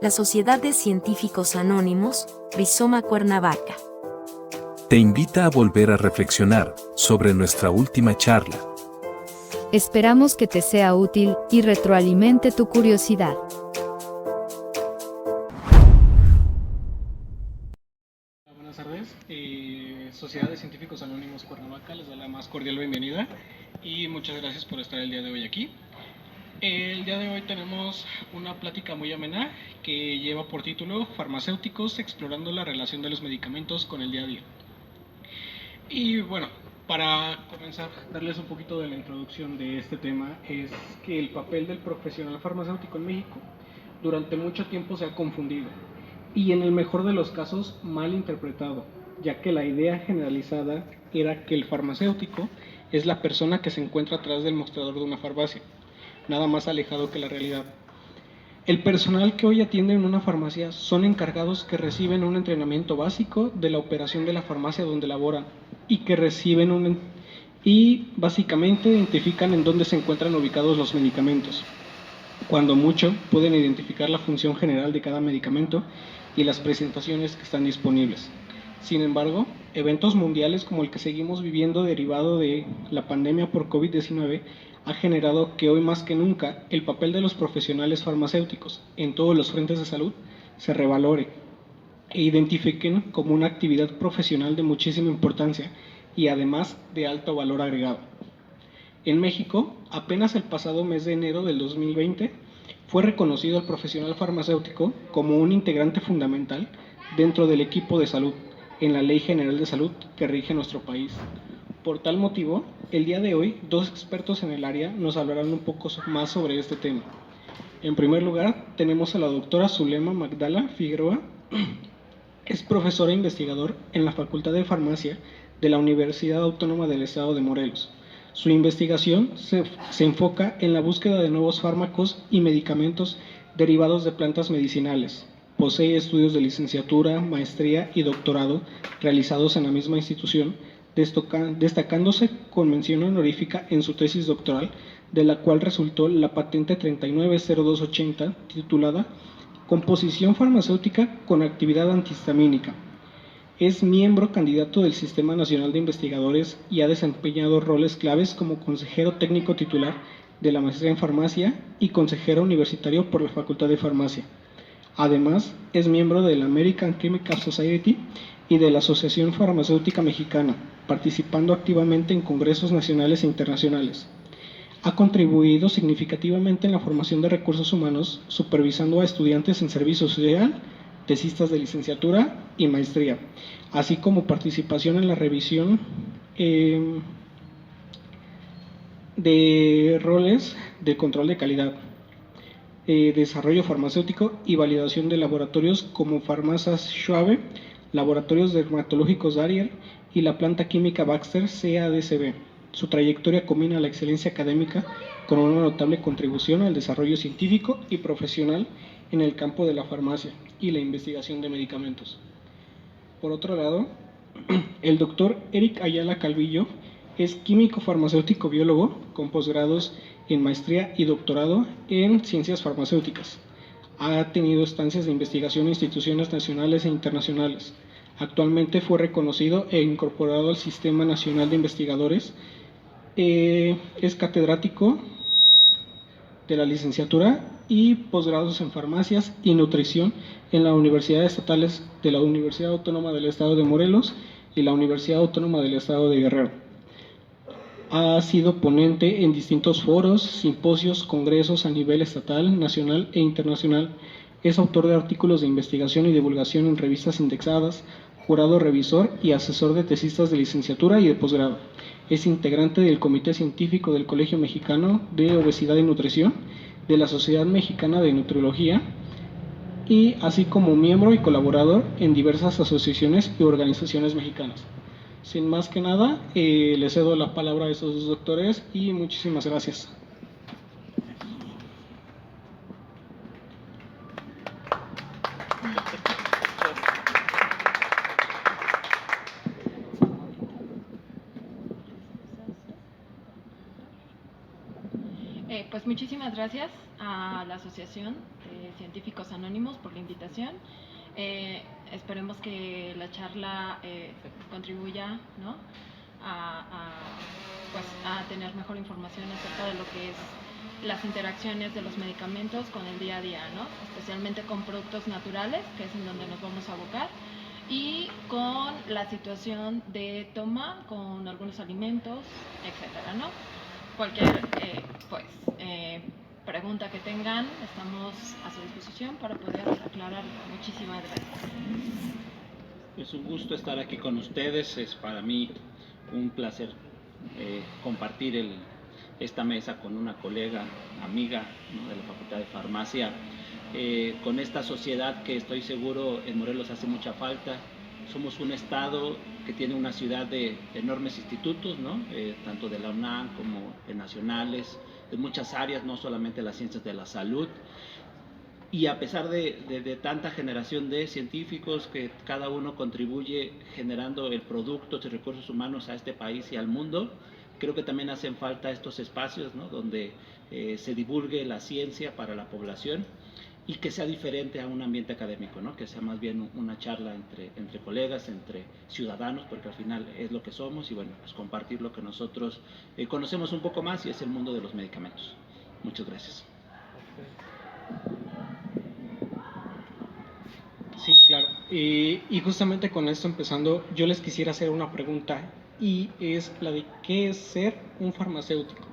La Sociedad de Científicos Anónimos, Rizoma Cuernavaca. Te invita a volver a reflexionar sobre nuestra última charla. Esperamos que te sea útil y retroalimente tu curiosidad. Buenas tardes, Sociedad de Científicos Anónimos Cuernavaca les da la más cordial bienvenida y muchas gracias por estar el día de hoy aquí. El día de hoy tenemos una plática muy amena que lleva por título Farmacéuticos explorando la relación de los medicamentos con el día a día. Y bueno, para comenzar, darles un poquito de la introducción de este tema, es que el papel del profesional farmacéutico en México durante mucho tiempo se ha confundido y en el mejor de los casos mal interpretado, ya que la idea generalizada era que el farmacéutico es la persona que se encuentra atrás del mostrador de una farmacia, nada más alejado que la realidad. El personal que hoy atiende en una farmacia son encargados que reciben un entrenamiento básico de la operación de la farmacia donde laboran y básicamente identifican en dónde se encuentran ubicados los medicamentos. Cuando mucho pueden identificar la función general de cada medicamento y las presentaciones que están disponibles. Sin embargo, eventos mundiales como el que seguimos viviendo derivado de la pandemia por COVID-19 ha generado que hoy más que nunca el papel de los profesionales farmacéuticos en todos los frentes de salud se revalore e identifiquen como una actividad profesional de muchísima importancia y además de alto valor agregado. En México, apenas el pasado mes de enero del 2020, fue reconocido el profesional farmacéutico como un integrante fundamental dentro del equipo de salud en la Ley General de Salud que rige nuestro país. Por tal motivo, el día de hoy, dos expertos en el área nos hablarán un poco más sobre este tema. En primer lugar, tenemos a la doctora Zulema Magdala Figueroa. Es profesora e investigador en la Facultad de Farmacia de la Universidad Autónoma del Estado de Morelos. Su investigación se enfoca en la búsqueda de nuevos fármacos y medicamentos derivados de plantas medicinales. Posee estudios de licenciatura, maestría y doctorado realizados en la misma institución, destacándose con mención honorífica en su tesis doctoral, de la cual resultó la patente 390280 titulada Composición farmacéutica con actividad antihistamínica. Es miembro candidato del Sistema Nacional de Investigadores y ha desempeñado roles claves como consejero técnico titular de la maestría en farmacia y consejero universitario por la Facultad de Farmacia. Además, es miembro de la American Chemical Society y de la Asociación Farmacéutica Mexicana, participando activamente en congresos nacionales e internacionales. Ha contribuido significativamente en la formación de recursos humanos, supervisando a estudiantes en servicio social, tesistas de licenciatura y maestría, así como participación en la revisión de roles de control de calidad, desarrollo farmacéutico y validación de laboratorios como Farmazas Schwabe, Laboratorios Dermatológicos Dariel y la planta química Baxter CADCB. Su trayectoria combina la excelencia académica con una notable contribución al desarrollo científico y profesional en el campo de la farmacia y la investigación de medicamentos. Por otro lado, el doctor Eric Ayala Calvillo es químico farmacéutico biólogo con posgrados en maestría y doctorado en ciencias farmacéuticas. Ha tenido estancias de investigación en instituciones nacionales e internacionales. Actualmente fue reconocido e incorporado al Sistema Nacional de Investigadores. Es catedrático de la licenciatura y posgrados en farmacias y nutrición en las universidades estatales de la Universidad Autónoma del Estado de Morelos y la Universidad Autónoma del Estado de Guerrero. Ha sido ponente en distintos foros, simposios, congresos a nivel estatal, nacional e internacional. Es autor de artículos de investigación y divulgación en revistas indexadas, jurado revisor y asesor de tesistas de licenciatura y de posgrado. Es integrante del Comité Científico del Colegio Mexicano de Obesidad y Nutrición, de la Sociedad Mexicana de Nutriología, y así como miembro y colaborador en diversas asociaciones y organizaciones mexicanas. Sin más que nada, le cedo la palabra a esos dos doctores y muchísimas gracias. Pues Pues muchísimas gracias a la Asociación de Científicos Anónimos por la invitación. Esperemos que la charla contribuya, ¿no?, pues, a tener mejor información acerca de lo que es las interacciones de los medicamentos con el día a día, ¿no?, especialmente con productos naturales, que es en donde nos vamos a abocar, y con la situación de toma con algunos alimentos, etcétera, ¿no? Cualquier pregunta que tengan, estamos a su disposición para poder aclarar. Muchísimas gracias. Es un gusto estar aquí con ustedes. Es para mí un placer compartir esta mesa con una colega, amiga, ¿no?, de la Facultad de Farmacia, con esta sociedad que estoy seguro en Morelos hace mucha falta. Somos un estado que tiene una ciudad de enormes institutos, ¿no?, tanto de la UNAM como de nacionales, de muchas áreas, no solamente las ciencias de la salud. Y a pesar de tanta generación de científicos que cada uno contribuye generando el producto de recursos humanos a este país y al mundo, creo que también hacen falta estos espacios, ¿no?, donde se divulgue la ciencia para la población y que sea diferente a un ambiente académico, ¿no?, que sea más bien una charla entre colegas, entre ciudadanos, porque al final es lo que somos, y bueno, pues compartir lo que nosotros conocemos un poco más, y es el mundo de los medicamentos. Muchas gracias. Sí, claro. Y justamente con esto empezando, yo les quisiera hacer una pregunta, y es la de ¿qué es ser un farmacéutico?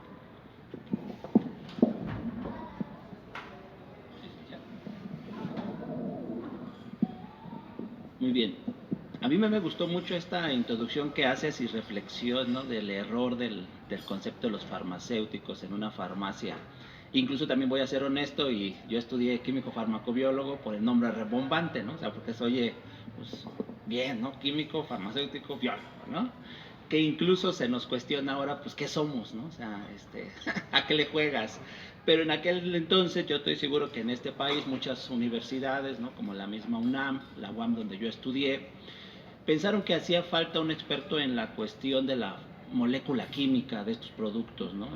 Muy bien. A mí me gustó mucho esta introducción que haces y reflexión, ¿no?, del error del concepto de los farmacéuticos en una farmacia. Incluso también voy a ser honesto, y yo estudié químico farmacobiólogo por el nombre rebombante, ¿no? O sea, porque se oye, pues, bien, ¿no? Químico, farmacéutico, biólogo, ¿no? Que incluso se nos cuestiona ahora, pues, ¿qué somos, no? O sea, ¿a qué le juegas? Pero en aquel entonces yo estoy seguro que en este país muchas universidades, ¿no?, como la misma UNAM, la UAM donde yo estudié, pensaron que hacía falta un experto en la cuestión de la molécula química de estos productos, ¿no?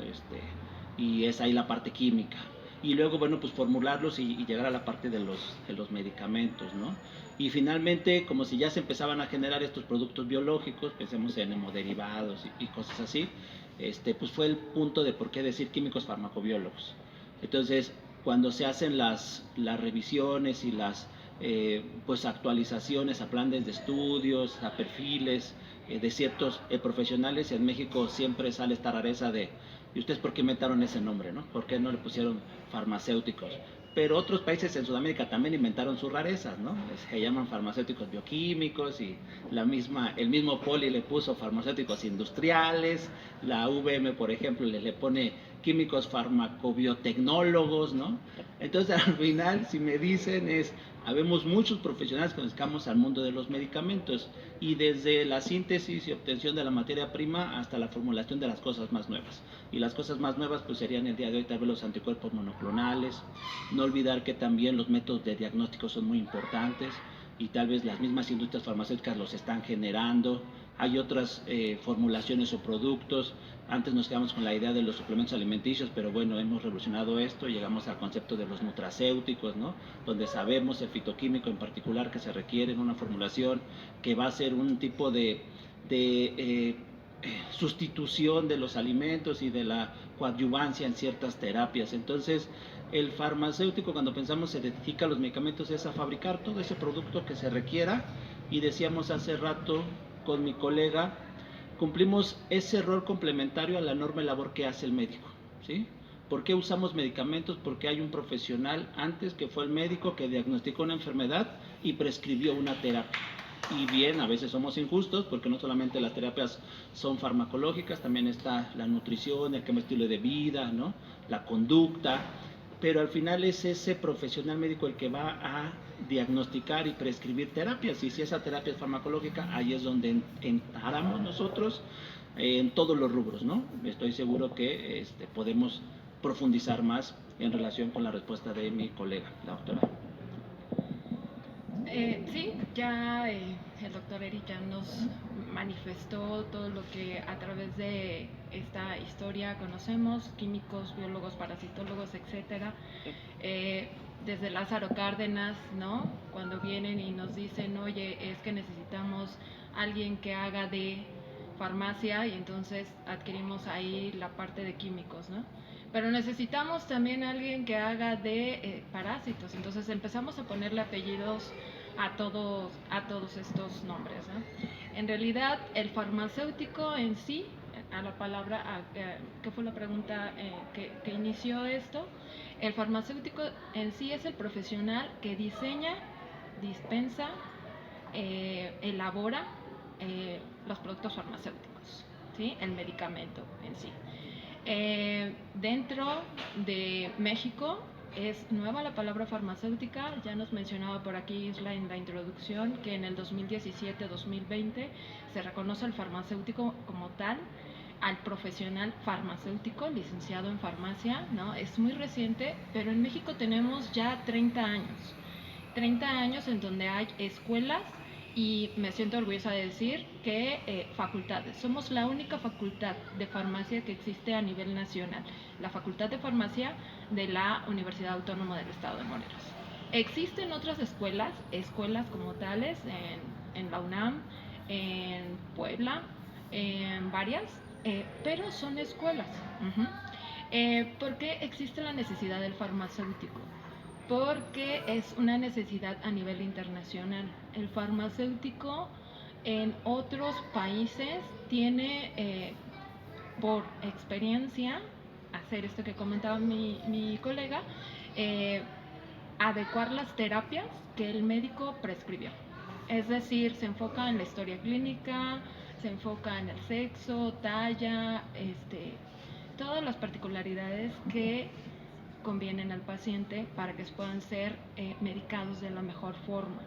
Y es ahí la parte química. Y luego, bueno, pues formularlos y llegar a la parte de los medicamentos, ¿no? Y finalmente, como si ya se empezaban a generar estos productos biológicos, pensemos en hemoderivados y cosas así, pues fue el punto de por qué decir químicos farmacobiólogos. Entonces, cuando se hacen las revisiones y las pues actualizaciones a planes de estudios, a perfiles de ciertos profesionales, en México siempre sale esta rareza de ¿y ustedes por qué inventaron ese nombre, no? ¿Por qué no le pusieron farmacéuticos? Pero otros países en Sudamérica también inventaron sus rarezas, ¿no? Se llaman farmacéuticos bioquímicos, y el mismo Poli le puso farmacéuticos industriales, la UVM, por ejemplo, le pone químicos farmacobiotecnólogos, ¿no? Entonces, al final, si me dicen habemos muchos profesionales que nos dedicamos al mundo de los medicamentos, y desde la síntesis y obtención de la materia prima hasta la formulación de las cosas más nuevas. Y las cosas más nuevas pues serían el día de hoy tal vez los anticuerpos monoclonales. No olvidar que también los métodos de diagnóstico son muy importantes, y tal vez las mismas industrias farmacéuticas los están generando. Hay otras formulaciones o productos. Antes nos quedamos con la idea de los suplementos alimenticios, pero bueno, hemos revolucionado esto, llegamos al concepto de los nutracéuticos, ¿no?, donde sabemos el fitoquímico en particular que se requiere en una formulación, que va a ser un tipo de sustitución de los alimentos y de la coadyuvancia en ciertas terapias. Entonces, el farmacéutico, cuando pensamos se dedica a los medicamentos, es a fabricar todo ese producto que se requiera, y decíamos hace rato con mi colega, cumplimos ese rol complementario a la enorme labor que hace el médico, ¿sí? ¿Por qué usamos medicamentos? Porque hay un profesional antes que fue el médico que diagnosticó una enfermedad y prescribió una terapia. Y bien, a veces somos injustos, porque no solamente las terapias son farmacológicas, también está la nutrición, el cambio de estilo de vida, ¿no?, la conducta, pero al final es ese profesional médico el que va a diagnosticar y prescribir terapias, y si esa terapia es farmacológica, ahí es donde entramos nosotros en todos los rubros, ¿no? Estoy seguro que podemos profundizar más en relación con la respuesta de mi colega, la doctora. Sí, ya el doctor Eri ya nos manifestó todo lo que a través de esta historia conocemos, químicos, biólogos, parasitólogos, etcétera. Desde Lázaro Cárdenas, ¿no? Cuando vienen y nos dicen, oye, es que necesitamos alguien que haga de farmacia, y entonces adquirimos ahí la parte de químicos, ¿no? Pero necesitamos también alguien que haga de parásitos, entonces empezamos a ponerle apellidos a todos estos nombres, ¿no? En realidad, el farmacéutico en sí, a la palabra, ¿qué fue la pregunta que inició esto? El farmacéutico en sí es el profesional que diseña, dispensa, elabora los productos farmacéuticos, ¿sí? El medicamento en sí. Dentro de México es nueva la palabra farmacéutica, ya nos mencionaba por aquí Isla en la introducción que en el 2017-2020 se reconoce al farmacéutico como tal, al profesional farmacéutico, licenciado en farmacia, ¿no? Es muy reciente, pero en México tenemos ya 30 años en donde hay escuelas y me siento orgullosa de decir que facultades. Somos la única facultad de farmacia que existe a nivel nacional, la Facultad de Farmacia de la Universidad Autónoma del Estado de Morelos. Existen otras escuelas como tales, en la UNAM, en Puebla, en varias, pero son escuelas. ¿Por qué existe la necesidad del farmacéutico? Porque es una necesidad a nivel internacional. El farmacéutico en otros países tiene, por experiencia, hacer esto que comentaba mi colega, adecuar las terapias que el médico prescribió. Es decir, se enfoca en la historia clínica, se enfoca en el sexo, talla, todas las particularidades que convienen al paciente para que puedan ser medicados de la mejor forma,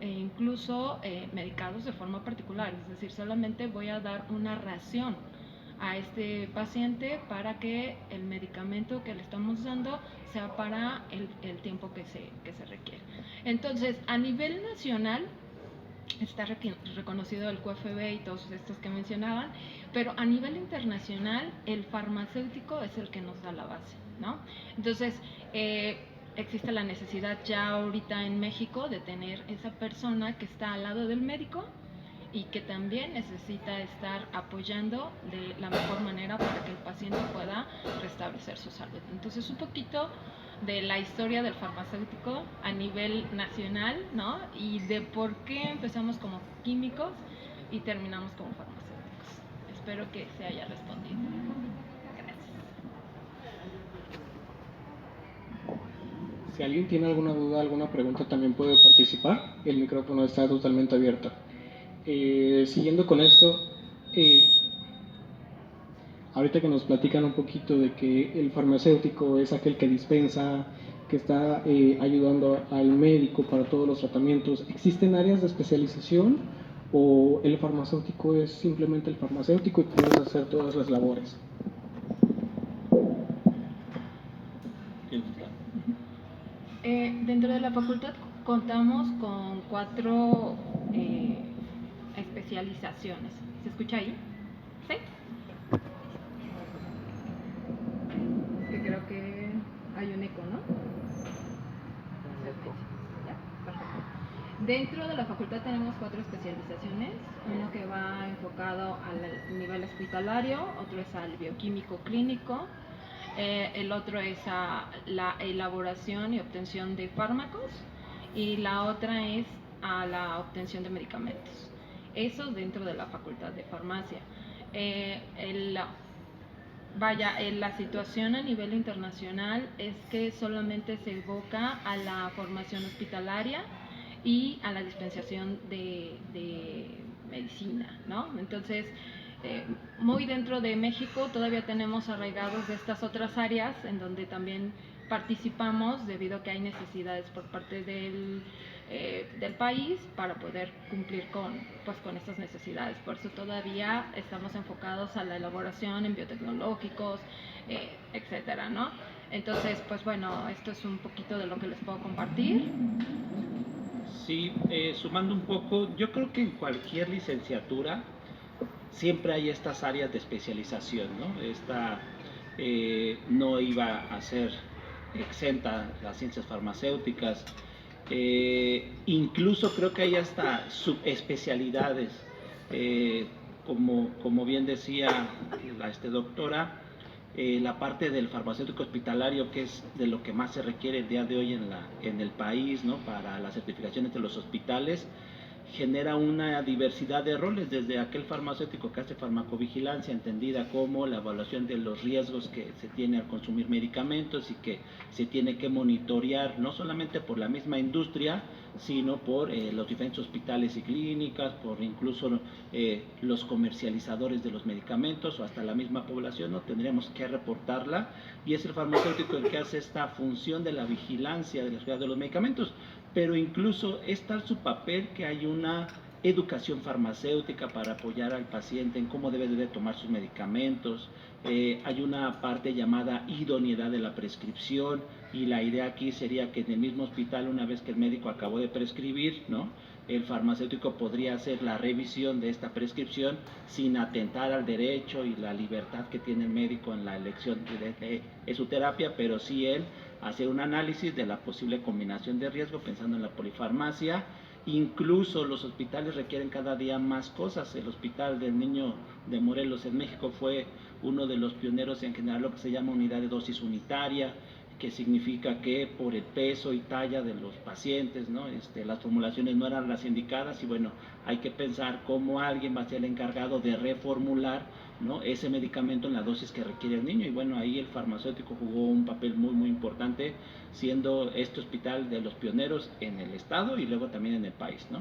incluso medicados de forma particular, es decir, solamente voy a dar una ración a este paciente para que el medicamento que le estamos dando sea para el tiempo que se requiere. Entonces, a nivel nacional está reconocido el QFB y todos estos que mencionaban, pero a nivel internacional el farmacéutico es el que nos da la base, ¿no? Entonces, existe la necesidad ya ahorita en México de tener esa persona que está al lado del médico y que también necesita estar apoyando de la mejor manera para que el paciente pueda restablecer su salud. Entonces, un poquito de la historia del farmacéutico a nivel nacional, ¿no? Y de por qué empezamos como químicos y terminamos como farmacéuticos. Espero que se haya respondido. Gracias. Si alguien tiene alguna duda, alguna pregunta, también puede participar. El micrófono está totalmente abierto. Siguiendo con esto, ahorita que nos platican un poquito de que el farmacéutico es aquel que dispensa, que está ayudando al médico para todos los tratamientos, ¿existen áreas de especialización o el farmacéutico es simplemente el farmacéutico y puedes hacer todas las labores? Dentro de la facultad contamos con 4 especializaciones. ¿Se escucha ahí? ¿Sí? Que creo que hay un eco, ¿no? ¿Ya? Perfecto. Dentro de la facultad tenemos 4 especializaciones, uno que va enfocado al nivel hospitalario, otro es al bioquímico clínico, el otro es a la elaboración y obtención de fármacos y la otra es a la obtención de medicamentos. Eso dentro de la facultad de farmacia. La situación a nivel internacional es que solamente se evoca a la formación hospitalaria y a la dispensación de medicina, ¿no? Entonces, muy dentro de México todavía tenemos arraigados de estas otras áreas en donde también participamos debido a que hay necesidades por parte del país para poder cumplir con estas necesidades. Por eso todavía estamos enfocados a la elaboración en biotecnológicos, etcétera, ¿no? Entonces, pues bueno, esto es un poquito de lo que les puedo compartir. Sí, sumando un poco, yo creo que en cualquier licenciatura siempre hay estas áreas de especialización, ¿no? No iba a ser exenta las ciencias farmacéuticas, incluso creo que hay hasta subespecialidades, como bien decía la doctora, la parte del farmacéutico hospitalario, que es de lo que más se requiere el día de hoy en el país, ¿no? Para las certificaciones de los hospitales, genera una diversidad de roles, desde aquel farmacéutico que hace farmacovigilancia, entendida como la evaluación de los riesgos que se tiene al consumir medicamentos y que se tiene que monitorear no solamente por la misma industria, sino por los diferentes hospitales y clínicas, por incluso los comercializadores de los medicamentos o hasta la misma población, ¿no? Tendríamos que reportarla, y es el farmacéutico el que hace esta función de la vigilancia de la seguridad de los medicamentos. Pero incluso es tal su papel que hay una educación farmacéutica para apoyar al paciente en cómo debe de tomar sus medicamentos. Hay una parte llamada idoneidad de la prescripción, y la idea aquí sería que en el mismo hospital, una vez que el médico acabó de prescribir, ¿no?, el farmacéutico podría hacer la revisión de esta prescripción sin atentar al derecho y la libertad que tiene el médico en la elección de su terapia, pero sí él hacer un análisis de la posible combinación de riesgo pensando en la polifarmacia. Incluso los hospitales requieren cada día más cosas. El Hospital del Niño de Morelos en México fue uno de los pioneros en generar lo que se llama unidad de dosis unitaria, que significa que por el peso y talla de los pacientes, ¿no?, las formulaciones no eran las indicadas, y bueno, hay que pensar cómo alguien va a ser el encargado de reformular, ¿no?, ese medicamento en la dosis que requiere el niño. Y bueno, ahí el farmacéutico jugó un papel muy muy importante, siendo este hospital de los pioneros en el estado y luego también en el país, ¿no?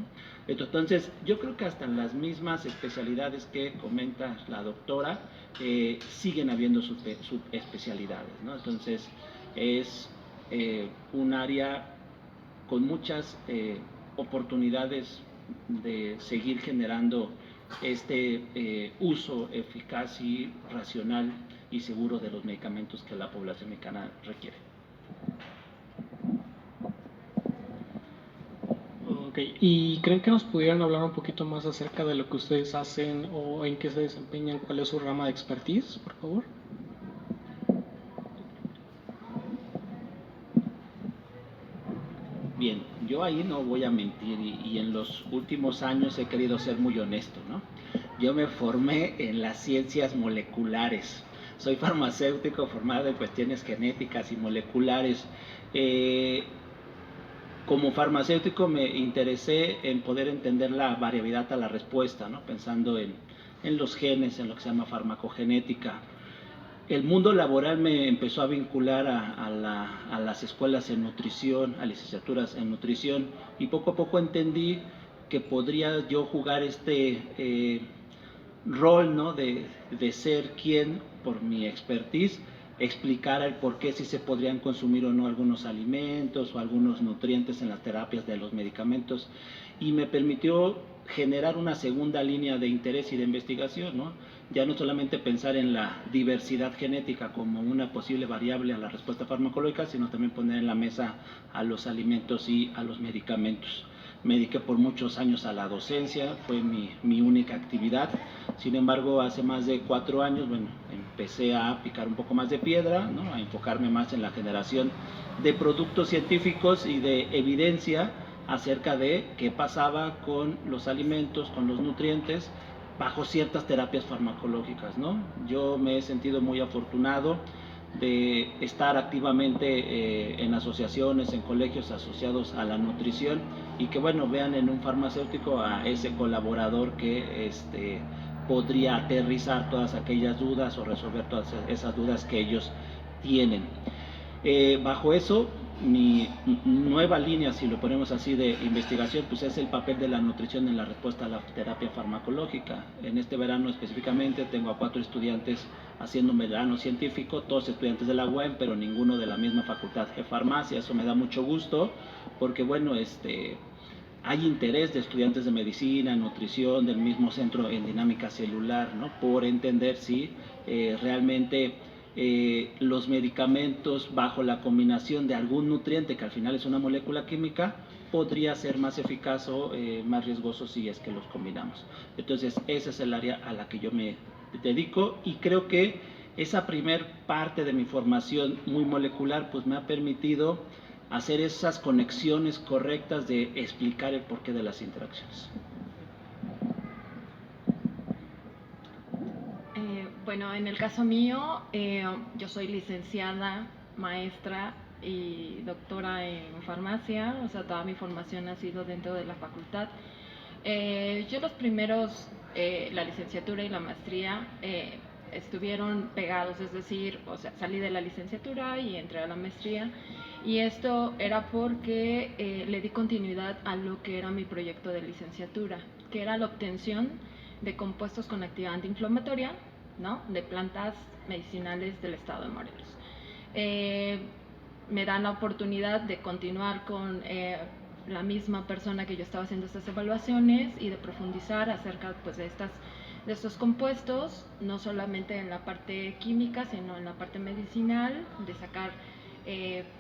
Entonces yo creo que hasta en las mismas especialidades que comenta la doctora siguen habiendo subespecialidades, ¿no? Entonces es un área con muchas oportunidades de seguir generando este uso eficaz y racional y seguro de los medicamentos que la población mexicana requiere. Ok, ¿y creen que nos pudieran hablar un poquito más acerca de lo que ustedes hacen o en qué se desempeñan? ¿Cuál es su rama de expertise, por favor? Bien, yo ahí no voy a mentir, y en los últimos años he querido ser muy honesto, ¿no? Yo me formé en las ciencias moleculares. Soy farmacéutico formado en cuestiones genéticas y moleculares. Como farmacéutico me interesé en poder entender la variabilidad a la respuesta, ¿no?, pensando en los genes, en lo que se llama farmacogenética. El mundo laboral me empezó a vincular a las escuelas en nutrición, a licenciaturas en nutrición, y poco a poco entendí que podría yo jugar este rol, ¿no?, de ser quien, por mi expertise, explicara el por qué si se podrían consumir o no algunos alimentos o algunos nutrientes en las terapias de los medicamentos, y me permitió generar una segunda línea de interés y de investigación, ¿no? Ya no solamente pensar en la diversidad genética como una posible variable a la respuesta farmacológica, sino también poner en la mesa a los alimentos y a los medicamentos. Me dediqué por muchos años a la docencia, fue mi única actividad. Sin embargo, hace más de 4 años, bueno, empecé a picar un poco más de piedra, ¿no?, a enfocarme más en la generación de productos científicos y de evidencia acerca de qué pasaba con los alimentos, con los nutrientes, bajo ciertas terapias farmacológicas, ¿no? Yo me he sentido muy afortunado de estar activamente en asociaciones, en colegios asociados a la nutrición, y que bueno, vean en un farmacéutico a ese colaborador que podría aterrizar todas aquellas dudas o resolver todas esas dudas que ellos tienen. Bajo eso, mi nueva línea, si lo ponemos así, de investigación, pues es el papel de la nutrición en la respuesta a la terapia farmacológica. En este verano específicamente tengo a 4 estudiantes haciendo un verano científico, todos estudiantes de la UEM, pero ninguno de la misma facultad de farmacia. Eso me da mucho gusto, porque bueno, hay interés de estudiantes de medicina, nutrición, del mismo centro en dinámica celular, ¿no?, por entender si realmente los medicamentos bajo la combinación de algún nutriente, que al final es una molécula química, podría ser más eficaz o más riesgoso si es que los combinamos. Entonces, ese es el área a la que yo me dedico, y creo que esa primer parte de mi formación muy molecular pues me ha permitido hacer esas conexiones correctas de explicar el porqué de las interacciones. Bueno, en el caso mío, yo soy licenciada, maestra y doctora en farmacia, o sea, toda mi formación ha sido dentro de la facultad. Yo los primeros, la licenciatura y la maestría, estuvieron pegados, es decir, o sea, salí de la licenciatura y entré a la maestría, y esto era porque le di continuidad a lo que era mi proyecto de licenciatura, que era la obtención de compuestos con actividad antiinflamatoria, ¿no?, de plantas medicinales del estado de Morelos. Me dan la oportunidad de continuar con la misma persona que yo estaba haciendo estas evaluaciones y de profundizar acerca pues de estos compuestos, no solamente en la parte química, sino en la parte medicinal, de sacar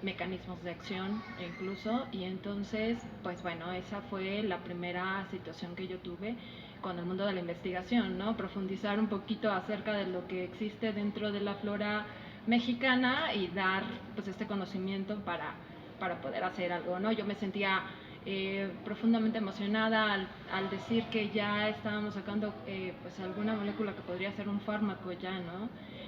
mecanismos de acción incluso. Y entonces, pues bueno, esa fue la primera situación que yo tuve con el mundo de la investigación, ¿no? Profundizar un poquito acerca de lo que existe dentro de la flora mexicana y dar pues este conocimiento para poder hacer algo, ¿no? Yo me sentía profundamente emocionada al decir que ya estábamos sacando pues alguna molécula que podría ser un fármaco ya, ¿no?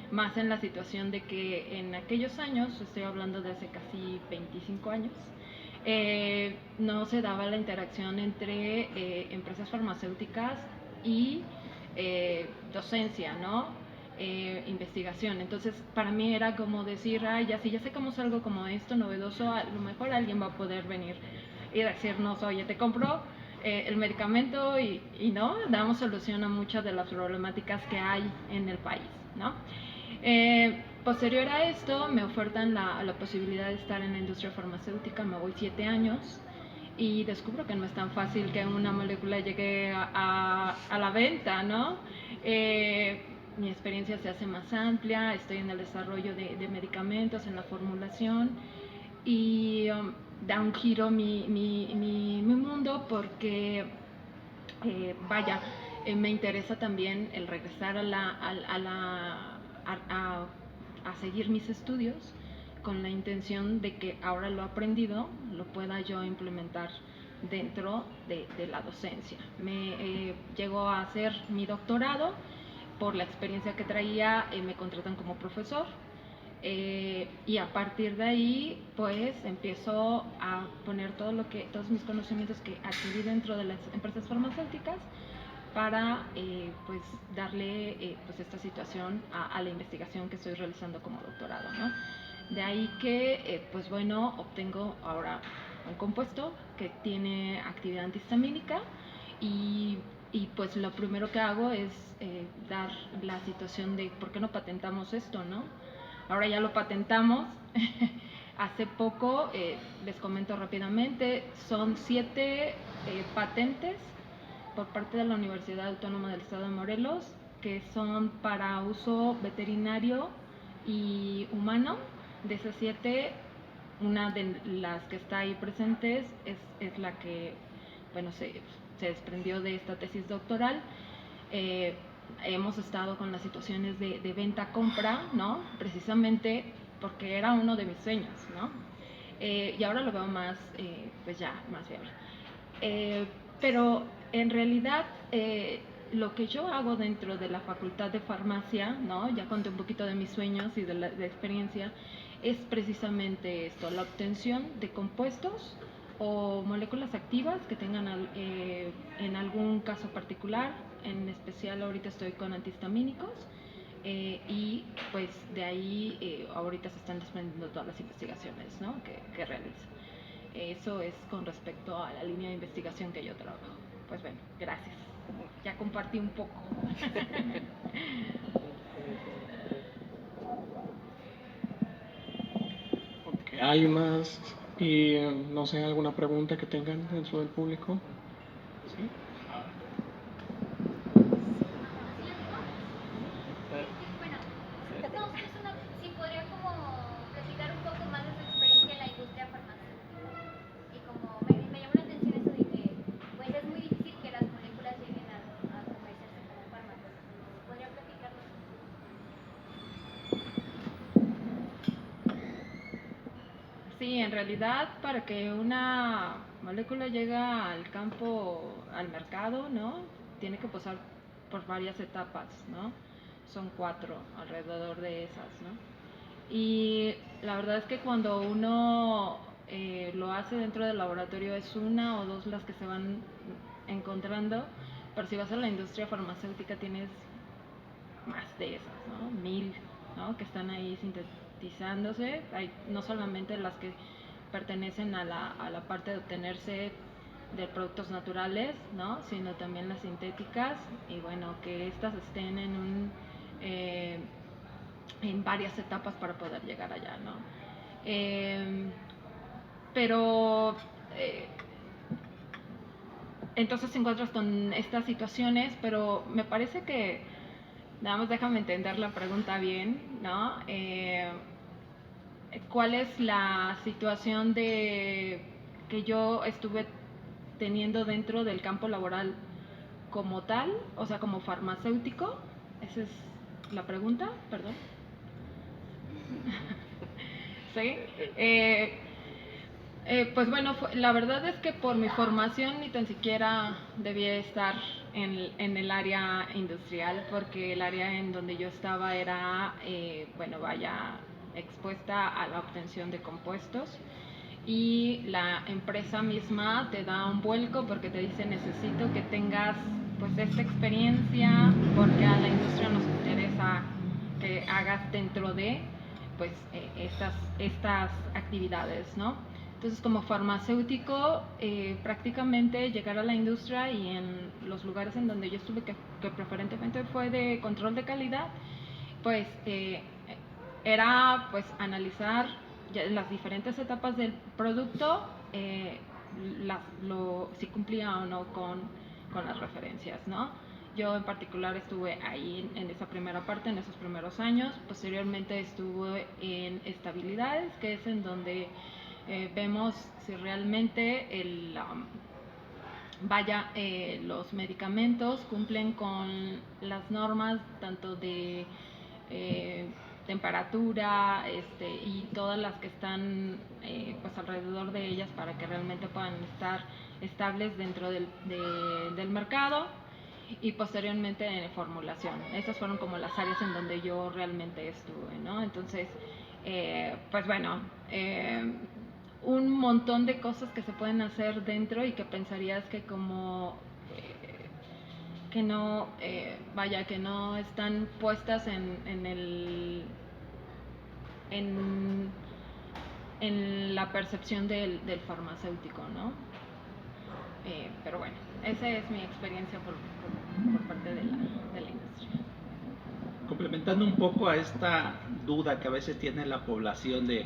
Más en la situación de que en aquellos años, estoy hablando de hace casi 25 años, no se daba la interacción entre empresas farmacéuticas y docencia, ¿no? Investigación. Entonces, para mí era como decir, ay, ya si ya sacamos algo como esto, novedoso, a lo mejor alguien va a poder venir y decirnos, oye, te compro el medicamento y no, damos solución a muchas de las problemáticas que hay en el país, ¿no? Posterior a esto, me ofertan la posibilidad de estar en la industria farmacéutica. Me voy 7 años y descubro que no es tan fácil que una molécula llegue a la venta, ¿no? Mi experiencia se hace más amplia, estoy en el desarrollo de medicamentos, en la formulación, y da un giro mi mundo porque, me interesa también el regresar a seguir mis estudios con la intención de que ahora lo aprendido lo pueda yo implementar dentro de la docencia. Llegó a hacer mi doctorado, por la experiencia que traía me contratan como profesor, y a partir de ahí pues empiezo a poner todos mis conocimientos que adquirí dentro de las empresas farmacéuticas para pues darle pues esta situación a la investigación que estoy realizando como doctorado, ¿no? De ahí que pues bueno, obtengo ahora un compuesto que tiene actividad antihistamínica, y pues lo primero que hago es dar la situación de por qué no patentamos esto, ¿no? Ahora ya lo patentamos. Hace poco, les comento rápidamente, son 7 patentes por parte de la Universidad Autónoma del Estado de Morelos, que son para uso veterinario y humano. De esas 7, una de las que está ahí presentes es la que, bueno, se desprendió de esta tesis doctoral. Hemos estado con las situaciones de venta-compra, ¿no? Precisamente porque era uno de mis sueños, ¿no? Y ahora lo veo más, pues ya, más viable. Pero en realidad, lo que yo hago dentro de la Facultad de Farmacia, ¿no? Ya conté un poquito de mis sueños y de experiencia, es precisamente esto, la obtención de compuestos o moléculas activas que tengan en algún caso particular. En especial ahorita estoy con antihistamínicos, y pues de ahí ahorita se están desprendiendo todas las investigaciones, ¿no?, que realizo. Eso es con respecto a la línea de investigación que yo trabajo. Pues bueno, gracias. Ya compartí un poco. Okay, ¿hay más? Y no sé, alguna pregunta que tengan dentro del público. ¿Sí? Bueno, no, es una Sí, en realidad para que una molécula llegue al campo, al mercado, ¿no? Tiene que pasar por varias etapas, ¿no? Son 4 alrededor de esas, ¿no? Y la verdad es que cuando uno lo hace dentro del laboratorio es 1 o 2 las que se van encontrando, pero si vas a la industria farmacéutica tienes más de esas, ¿no? 1000, ¿no? Que están ahí sintetizándose. Hay no solamente las que pertenecen a la parte de obtenerse de productos naturales, ¿no? Sino también las sintéticas, y bueno, que estas estén en varias etapas para poder llegar allá, ¿no? Pero entonces te encuentras con estas situaciones, pero me parece que, nada más déjame entender la pregunta bien, ¿no? ¿Cuál es la situación de que yo estuve teniendo dentro del campo laboral como tal, o sea, como farmacéutico? Esa es la pregunta, perdón. ¿Sí? Pues bueno, la verdad es que por mi formación ni tan siquiera debía estar en el área industrial, porque el área en donde yo estaba era, bueno, vaya, expuesta a la obtención de compuestos, y la empresa misma te da un vuelco porque te dice: necesito que tengas pues esta experiencia, porque a la industria nos interesa que hagas dentro de pues estas actividades, ¿no? Entonces, como farmacéutico, prácticamente llegar a la industria, y en los lugares en donde yo estuve, que preferentemente fue de control de calidad, pues era pues analizar las diferentes etapas del producto, si cumplía o no con las referencias, ¿no? Yo en particular estuve ahí en esa primera parte, en esos primeros años. Posteriormente estuve en estabilidades, que es en donde vemos si realmente los medicamentos cumplen con las normas tanto de temperatura, y todas las que están pues alrededor de ellas, para que realmente puedan estar estables dentro del mercado. Y posteriormente en formulación. Esas fueron como las áreas en donde yo realmente estuve, ¿no? Entonces, pues bueno, un montón de cosas que se pueden hacer dentro, y que pensarías que como que no, que no están puestas en la percepción del farmacéutico, ¿no? Pero bueno, esa es mi experiencia por parte de la industria. Complementando un poco a esta duda que a veces tiene la población de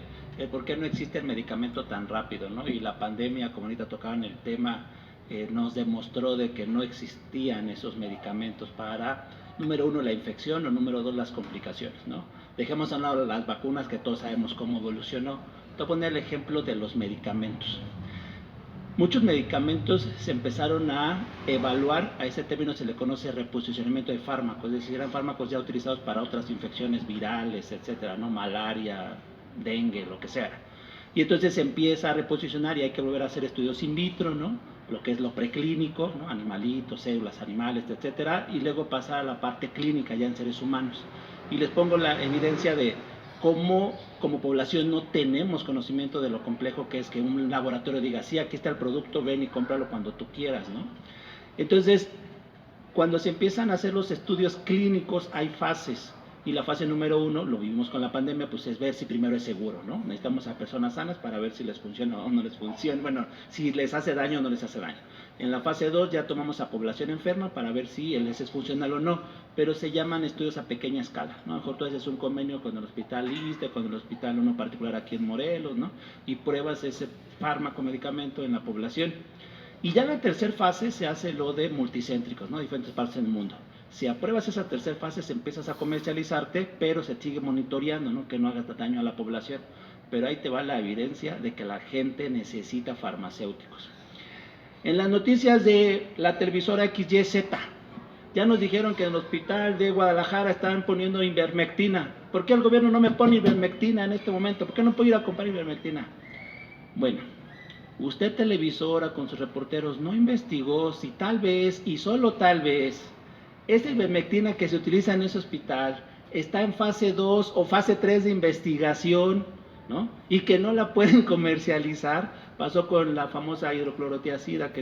por qué no existe el medicamento tan rápido, ¿no? Y la pandemia, como ahorita tocaban el tema, nos demostró de que no existían esos medicamentos para, número 1, la infección, o número 2, las complicaciones, ¿no? Dejemos a un lado las vacunas, que todos sabemos cómo evolucionó. Te voy a poner el ejemplo de los medicamentos. Muchos medicamentos se empezaron a evaluar, a ese término se le conoce reposicionamiento de fármacos, es decir, eran fármacos ya utilizados para otras infecciones virales, etcétera, ¿no? Malaria, dengue, lo que sea. Y entonces se empieza a reposicionar, y hay que volver a hacer estudios in vitro, ¿no? Lo que es lo preclínico, ¿no? Animalitos, células, animales, etcétera, y luego pasar a la parte clínica ya en seres humanos. Y les pongo la evidencia de cómo como población no tenemos conocimiento de lo complejo que es que un laboratorio diga: sí, aquí está el producto, ven y cómpralo cuando tú quieras, ¿no? Entonces, cuando se empiezan a hacer los estudios clínicos, hay fases, y la fase número 1, lo vivimos con la pandemia, pues es ver si primero es seguro, ¿no? Necesitamos a personas sanas para ver si les funciona o no les funciona, bueno, si les hace daño o no les hace daño. En la fase 2 ya tomamos a población enferma para ver si el es funcional o no, pero se llaman estudios a pequeña escala, ¿no? A lo mejor tú haces un convenio con el hospital ISSSTE, con el hospital uno particular aquí en Morelos, ¿no? Y pruebas ese fármaco, medicamento en la población. Y ya en la tercera fase se hace lo de multicéntricos, ¿no? Diferentes partes del mundo. Si apruebas esa tercera fase, se empiezas a comercializarte, pero se sigue monitoreando, ¿no? Que no haga daño a la población. Pero ahí te va la evidencia de que la gente necesita farmacéuticos. En las noticias de la televisora XYZ, ya nos dijeron que en el hospital de Guadalajara están poniendo ivermectina. ¿Por qué el gobierno no me pone ivermectina en este momento? ¿Por qué no puedo ir a comprar ivermectina? Bueno, usted televisora con sus reporteros no investigó si tal vez y solo tal vez esa ivermectina que se utiliza en ese hospital está en fase 2 o fase 3 de investigación, ¿no? Y que no la pueden comercializar. Pasó con la famosa hidroclorotiazida la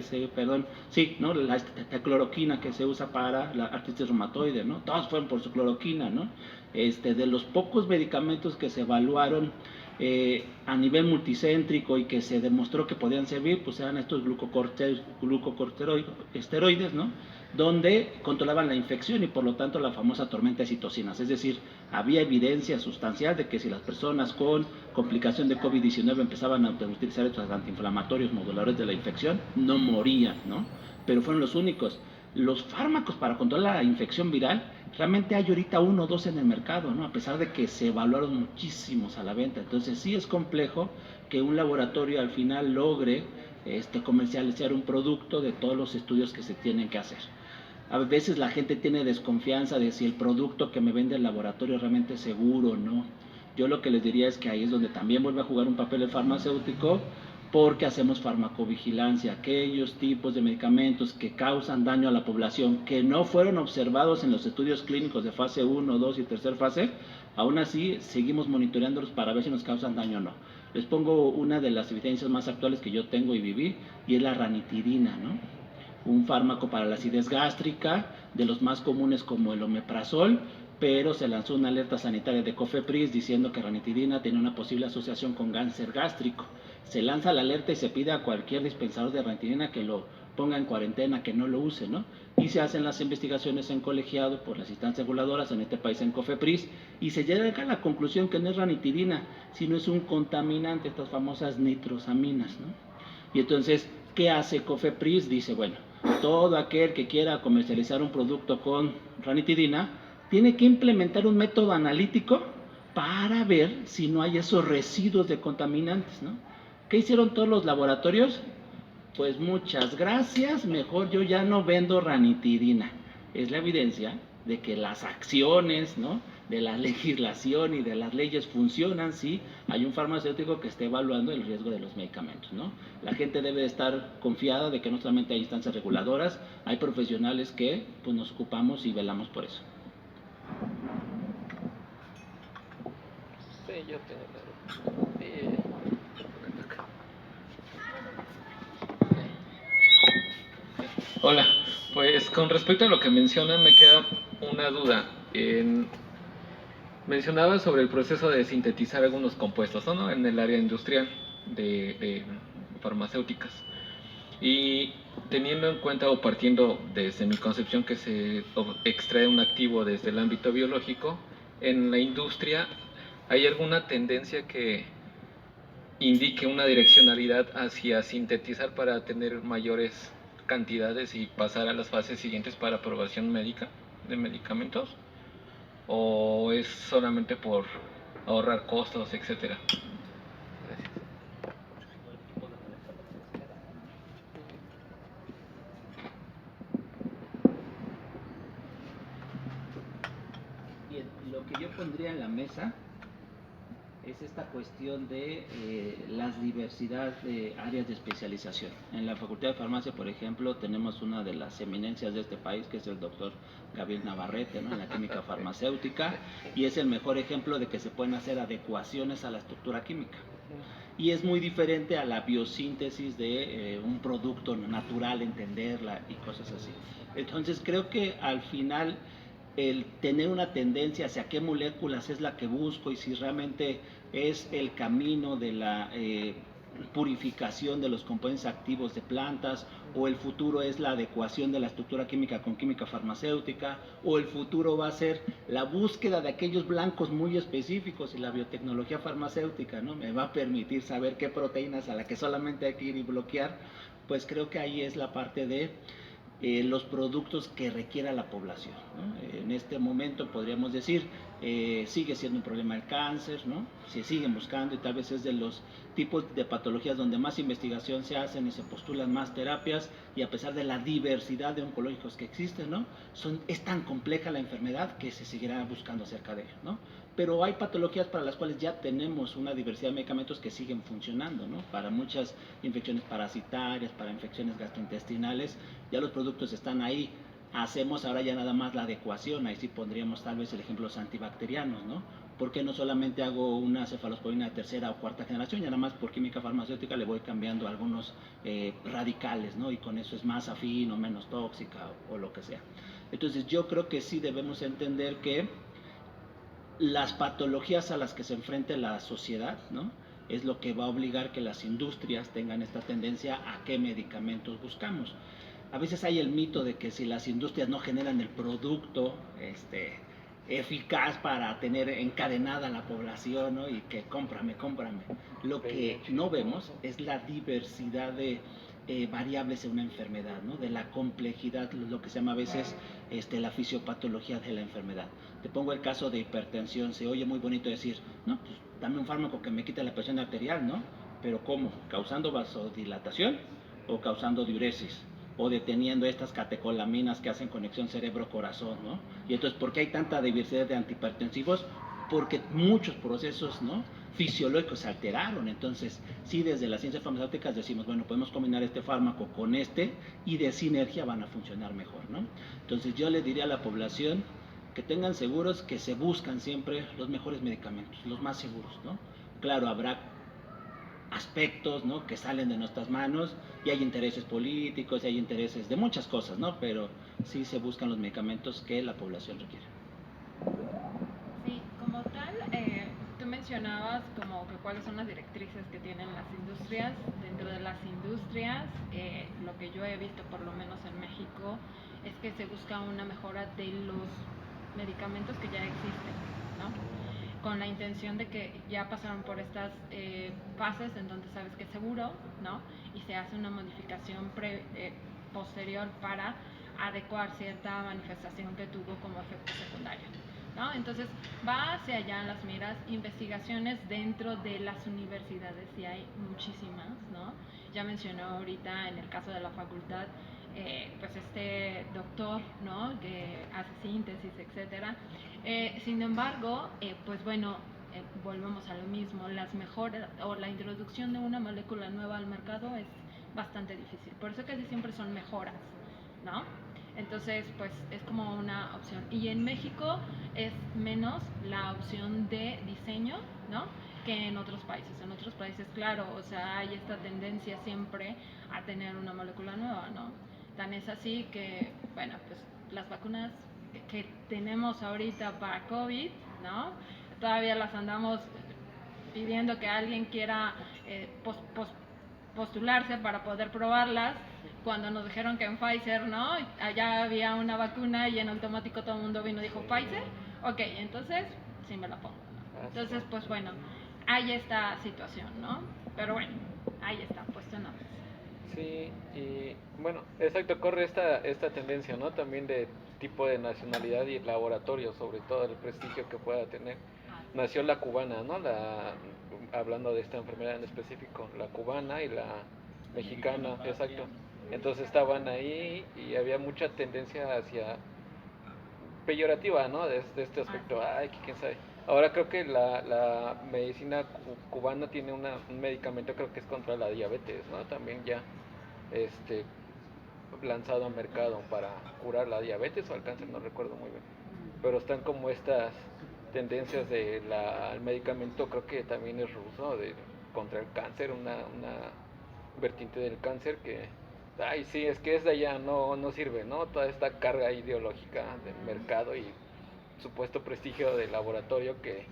cloroquina que se usa para la artritis reumatoide, ¿no? Todos fueron por su cloroquina, ¿no? De los pocos medicamentos que se evaluaron a nivel multicéntrico y que se demostró que podían servir, pues eran estos glucocorticosteroides, ¿no? Donde controlaban la infección y por lo tanto la famosa tormenta de citocinas. Es decir, había evidencia sustancial de que si las personas con complicación de COVID-19 empezaban a utilizar estos antiinflamatorios moduladores de la infección, no morían, ¿no? Pero fueron los únicos. Los fármacos para controlar la infección viral, realmente hay ahorita 1 o 2 en el mercado, ¿no? A pesar de que se evaluaron muchísimos a la venta. Entonces sí es complejo que un laboratorio al final logre comercializar un producto de todos los estudios que se tienen que hacer. A veces la gente tiene desconfianza de si el producto que me vende el laboratorio realmente es seguro o no. Yo lo que les diría es que ahí es donde también vuelve a jugar un papel el farmacéutico, porque hacemos farmacovigilancia. Aquellos tipos de medicamentos que causan daño a la población, que no fueron observados en los estudios clínicos de fase 1, 2 y tercer fase, aún así seguimos monitoreándolos para ver si nos causan daño o no. Les pongo una de las evidencias más actuales que yo tengo y viví, y es la ranitidina, ¿no? Un fármaco para la acidez gástrica, de los más comunes como el omeprazol, pero se lanzó una alerta sanitaria de COFEPRIS diciendo que ranitidina tiene una posible asociación con cáncer gástrico. Se lanza la alerta y se pide a cualquier dispensador de ranitidina que lo ponga en cuarentena, que no lo use, ¿no? Y se hacen las investigaciones en colegiado por las instancias reguladoras, en este país en COFEPRIS, y se llega a la conclusión que no es ranitidina, sino es un contaminante, estas famosas nitrosaminas, ¿no? Y entonces, ¿qué hace COFEPRIS? Dice, bueno, todo aquel que quiera comercializar un producto con ranitidina tiene que implementar un método analítico para ver si no hay esos residuos de contaminantes, ¿no? ¿Qué hicieron todos los laboratorios? Pues muchas gracias, mejor yo ya no vendo ranitidina. Es la evidencia de que las acciones, ¿no?, de la legislación y de las leyes funcionan si hay un farmacéutico que esté evaluando el riesgo de los medicamentos, ¿no? La gente debe estar confiada de que no solamente hay instancias reguladoras, hay profesionales que pues, nos ocupamos y velamos por eso. Sí, yo tengo Hola, pues con respecto a lo que mencionan me queda una duda. Mencionaba sobre el proceso de sintetizar algunos compuestos, ¿no? En el área industrial de farmacéuticas. Y teniendo en cuenta o partiendo desde mi concepción que se extrae un activo desde el ámbito biológico, en la industria ¿hay alguna tendencia que indique una direccionalidad hacia sintetizar para tener mayores cantidades y pasar a las fases siguientes para aprobación médica de medicamentos? ¿O es solamente por ahorrar costos, etcétera? Gracias. Bien, lo que yo pondría en la mesa es esta cuestión de la diversidad de áreas de especialización. En la Facultad de Farmacia, por ejemplo, tenemos una de las eminencias de este país, que es el doctor Gabriel Navarrete, ¿no?, en la química farmacéutica, y es el mejor ejemplo de que se pueden hacer adecuaciones a la estructura química. Y es muy diferente a la biosíntesis de un producto natural, entenderla y cosas así. Entonces creo que al final el tener una tendencia hacia qué moléculas es la que busco y si realmente es el camino de la purificación de los componentes activos de plantas, o el futuro es la adecuación de la estructura química con química farmacéutica, o el futuro va a ser la búsqueda de aquellos blancos muy específicos, y la biotecnología farmacéutica, ¿no?, me va a permitir saber qué proteínas a la que solamente hay que ir y bloquear. Pues creo que ahí es la parte de los productos que requiera la población, ¿no? En este momento podríamos decir, sigue siendo un problema el cáncer, ¿no? Se siguen buscando y tal vez es de los tipos de patologías donde más investigación se hacen y se postulan más terapias, y a pesar de la diversidad de oncológicos que existen, ¿no?, es tan compleja la enfermedad que se seguirá buscando acerca de ello, ¿no? pero hay patologías para las cuales ya tenemos una diversidad de medicamentos que siguen funcionando, ¿no? Para muchas infecciones parasitarias, para infecciones gastrointestinales, ya los productos están ahí. Hacemos ahora ya nada más la adecuación, ahí sí pondríamos tal vez el ejemplo de los antibacterianos, ¿no? ¿Por qué no solamente hago una cefalosporina de tercera o cuarta generación? Y nada más por química farmacéutica le voy cambiando algunos radicales, ¿no? Y con eso es más afín o menos tóxica o lo que sea. Entonces yo creo que sí debemos entender que las patologías a las que se enfrenta la sociedad, ¿no? Es lo que va a obligar que las industrias tengan esta tendencia a qué medicamentos buscamos. A veces hay el mito de que si las industrias no generan el producto eficaz para tener encadenada a la población, ¿no? Y que cómprame. Lo que no vemos es la diversidad de variables en una enfermedad, ¿no? De la complejidad, lo que se llama a veces la fisiopatología de la enfermedad. Te pongo el caso de hipertensión. Se oye muy bonito decir, no, pues dame un fármaco que me quite la presión arterial, ¿no? Pero ¿cómo? ¿Causando vasodilatación o causando diuresis? O deteniendo estas catecolaminas que hacen conexión cerebro-corazón, ¿no? Y entonces, ¿por qué hay tanta diversidad de antihipertensivos? Porque muchos procesos, ¿no?, fisiológicos se alteraron. Entonces, sí, desde las ciencias farmacéuticas decimos, bueno, podemos combinar este fármaco con y de sinergia van a funcionar mejor, ¿no? Entonces, yo le diría a la población que tengan seguros que se buscan siempre los mejores medicamentos, los más seguros, ¿no? Claro, habrá aspectos, ¿no?, que salen de nuestras manos y hay intereses políticos y hay intereses de muchas cosas, ¿no? Pero sí se buscan los medicamentos que la población requiere. Sí, como tal, tú mencionabas como que cuáles son las directrices que tienen las industrias. Dentro de las industrias, lo que yo he visto, por lo menos en México, es que se busca una mejora de los medicamentos que ya existen, ¿no? Con la intención de que ya pasaron por estas fases en donde sabes que es seguro, ¿no? Y se hace una modificación posterior para adecuar cierta manifestación que tuvo como efecto secundario, ¿no? Entonces va hacia allá las miras, investigaciones dentro de las universidades, y hay muchísimas, ¿no? Ya mencionó ahorita en el caso de la facultad, pues este doctor, ¿no?, que hace síntesis, etcétera. Sin embargo, pues bueno, volvemos a lo mismo, las mejoras o la introducción de una molécula nueva al mercado es bastante difícil, por eso casi siempre son mejoras, ¿no? Entonces, pues es como una opción. Y en México es menos la opción de diseño, ¿no?, que en otros países. En otros países, claro, o sea, hay esta tendencia siempre a tener una molécula nueva, ¿no? Tan es así que, bueno, pues las vacunas que tenemos ahorita para COVID, ¿no?, todavía las andamos pidiendo que alguien quiera postularse para poder probarlas, cuando nos dijeron que en Pfizer, ¿no?, allá había una vacuna y en automático todo el mundo vino y dijo, ¿Pfizer? Ok, entonces sí me la pongo, ¿no? Entonces, pues bueno, hay esta situación, ¿no? Pero bueno, ahí está, puesto en orden. Sí, y bueno, exacto, corre esta tendencia, ¿no?, también de tipo de nacionalidad y laboratorio, sobre todo el prestigio que pueda tener. Nació la cubana, ¿no?, hablando de esta enfermedad en específico, la cubana y la mexicana, exacto. Entonces estaban ahí y había mucha tendencia hacia peyorativa, ¿no?, de este aspecto, ay, quién sabe. Ahora creo que la medicina cubana tiene un medicamento, creo que es contra la diabetes, ¿no?, también ya lanzado al mercado para curar la diabetes o el cáncer, no recuerdo muy bien. Pero están como estas tendencias el medicamento, creo que también es ruso, contra el cáncer, una vertiente del cáncer que, ay, sí, es que es de allá, no sirve, ¿no? Toda esta carga ideológica del mercado y supuesto prestigio del laboratorio que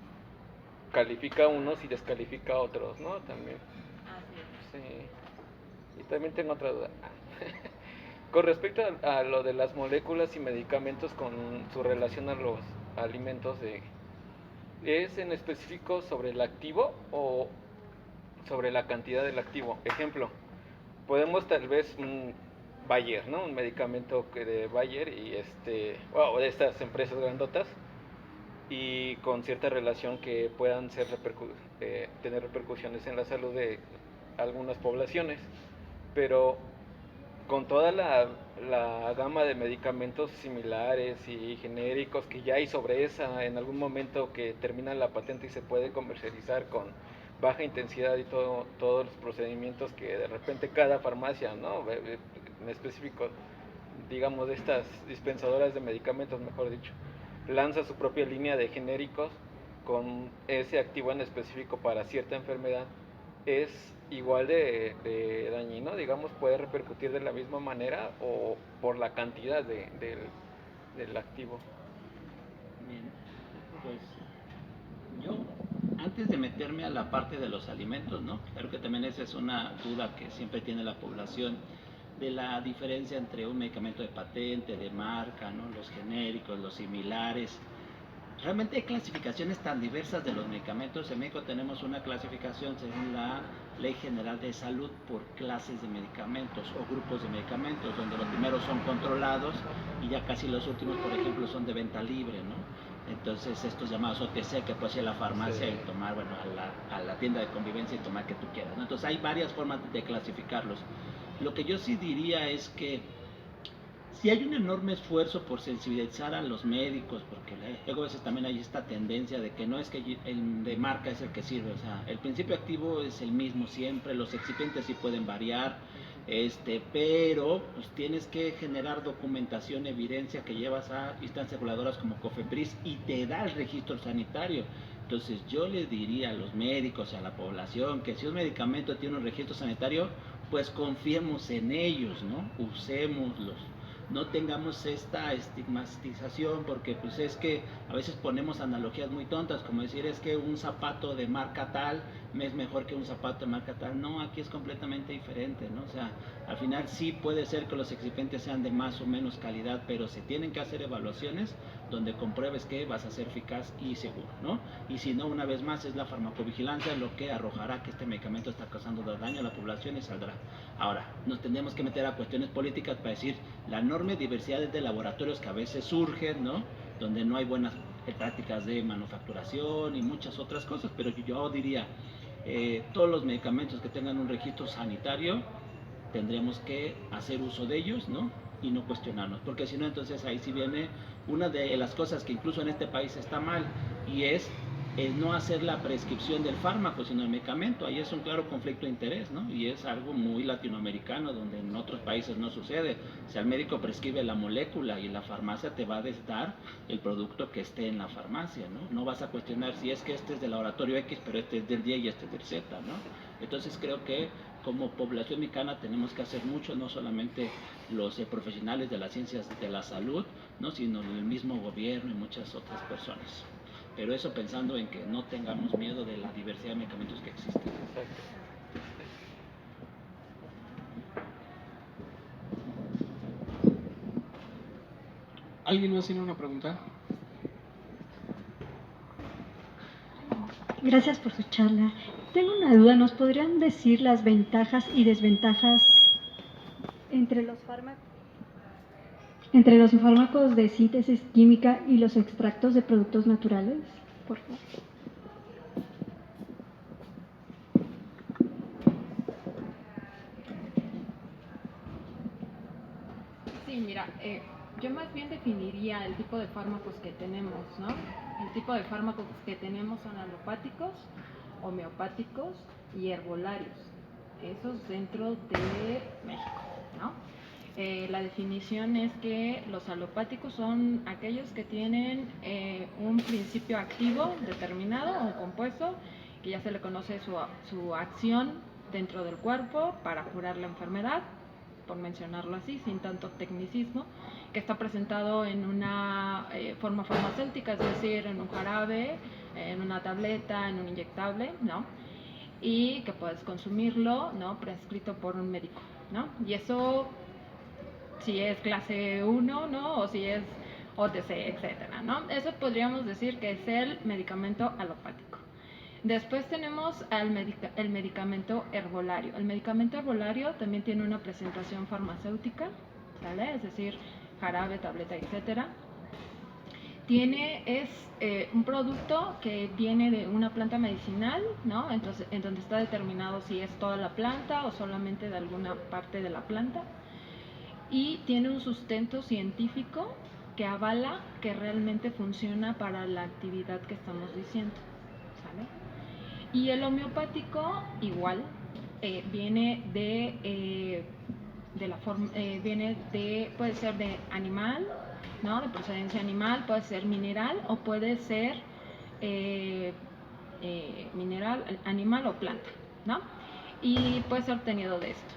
califica a unos y descalifica a otros, ¿no? También. Sí. Y también tengo otra duda. Con respecto a lo de las moléculas y medicamentos con su relación a los alimentos, ¿es en específico sobre el activo o sobre la cantidad del activo? Ejemplo, podemos tal vez un Bayer, ¿no?, un medicamento de Bayer y de estas empresas grandotas, y con cierta relación que puedan tener repercusiones en la salud de algunas poblaciones, pero con toda la gama de medicamentos similares y genéricos que ya hay sobre esa, en algún momento que termina la patente y se puede comercializar con baja intensidad y todos los procedimientos que de repente cada farmacia, ¿no? En específico, digamos, de estas dispensadoras de medicamentos, mejor dicho, lanza su propia línea de genéricos con ese activo en específico para cierta enfermedad, es igual de dañino, digamos, puede repercutir de la misma manera o por la cantidad del activo. Bien, pues yo, antes de meterme a la parte de los alimentos, ¿no? Claro que también esa es una duda que siempre tiene la población, de la diferencia entre un medicamento de patente, de marca, ¿no? Los genéricos, los similares. Realmente hay clasificaciones tan diversas de los medicamentos. En México tenemos una clasificación según la Ley General de Salud por clases de medicamentos o grupos de medicamentos, donde los primeros son controlados y ya casi los últimos, por ejemplo, son de venta libre, ¿no? Entonces estos llamados OTC que puedes ir a la farmacia y tomar, bueno, a la tienda de convivencia y tomar que tú quieras, ¿no? Entonces hay varias formas de clasificarlos. Lo que yo sí diría es que si hay un enorme esfuerzo por sensibilizar a los médicos, porque luego a veces también hay esta tendencia de que no es que el de marca es el que sirve, o sea, el principio activo es el mismo siempre, los excipientes sí pueden variar, pero pues tienes que generar documentación, evidencia que llevas a instancias reguladoras como COFEPRIS y te da el registro sanitario. Entonces yo les diría a los médicos, a la población, que si un medicamento tiene un registro sanitario, pues confiemos en ellos, ¿no? Usémoslos. No tengamos esta estigmatización, porque pues es que a veces ponemos analogías muy tontas, como decir es que un zapato de marca tal es mejor que un zapato de marca tal. No, aquí es completamente diferente, ¿no? O sea, al final sí puede ser que los excipientes sean de más o menos calidad, pero se tienen que hacer evaluaciones donde compruebes que vas a ser eficaz y seguro, ¿no? Y si no, una vez más, es la farmacovigilancia lo que arrojará que este medicamento está causando daño a la población y saldrá. Ahora, nos tendremos que meter a cuestiones políticas para decir la enorme diversidad de laboratorios que a veces surgen, ¿no? Donde no hay buenas prácticas de manufacturación y muchas otras cosas, pero yo diría, todos los medicamentos que tengan un registro sanitario, tendremos que hacer uso de ellos, ¿no? Y no cuestionarnos, porque si no, entonces ahí sí viene una de las cosas que incluso en este país está mal, y es el no hacer la prescripción del fármaco, sino el medicamento. Ahí es un claro conflicto de interés, ¿no? Y es algo muy latinoamericano, donde en otros países no sucede. O sea, el médico prescribe la molécula y la farmacia te va a dar el producto que esté en la farmacia, ¿no? No vas a cuestionar si es que este es del laboratorio X, pero este es del Y y este es del Z, ¿no? Entonces creo que como población mexicana tenemos que hacer mucho, no solamente los profesionales de las ciencias de la salud, ¿no? Sino el mismo gobierno y muchas otras personas. Pero eso pensando en que no tengamos miedo de la diversidad de medicamentos que existen. Exacto. ¿Alguien más tiene una pregunta? Gracias por su charla. Tengo una duda, ¿nos podrían decir las ventajas y desventajas entre los fármacos de síntesis química y los extractos de productos naturales, por favor? Sí, mira, yo más bien definiría el tipo de fármacos que tenemos, ¿no? El tipo de fármacos que tenemos son alopáticos, homeopáticos y herbolarios. Esos dentro de México, ¿no? La definición es que los alopáticos son aquellos que tienen un principio activo determinado, un compuesto, que ya se le conoce su acción dentro del cuerpo para curar la enfermedad, por mencionarlo así, sin tanto tecnicismo, que está presentado en una forma farmacéutica, es decir, en un jarabe, en una tableta, en un inyectable, ¿no? Y que puedes consumirlo, ¿no? Prescrito por un médico, ¿no? Y eso, si es clase 1, ¿no? O si es OTC, etcétera, ¿no? Eso podríamos decir que es el medicamento alopático. Después tenemos el medicamento herbolario. El medicamento herbolario también tiene una presentación farmacéutica, ¿sale? Es decir, jarabe, tableta, etcétera. Es un producto que viene de una planta medicinal, ¿no? Entonces, en donde está determinado si es toda la planta o solamente de alguna parte de la planta. y tiene un sustento científico que avala que realmente funciona para la actividad que estamos diciendo, ¿sale? Y el homeopático igual viene de la forma, viene de, puede ser de animal, ¿no? De procedencia animal, puede ser mineral o puede ser mineral, animal o planta, ¿no? Y puede ser obtenido de esto.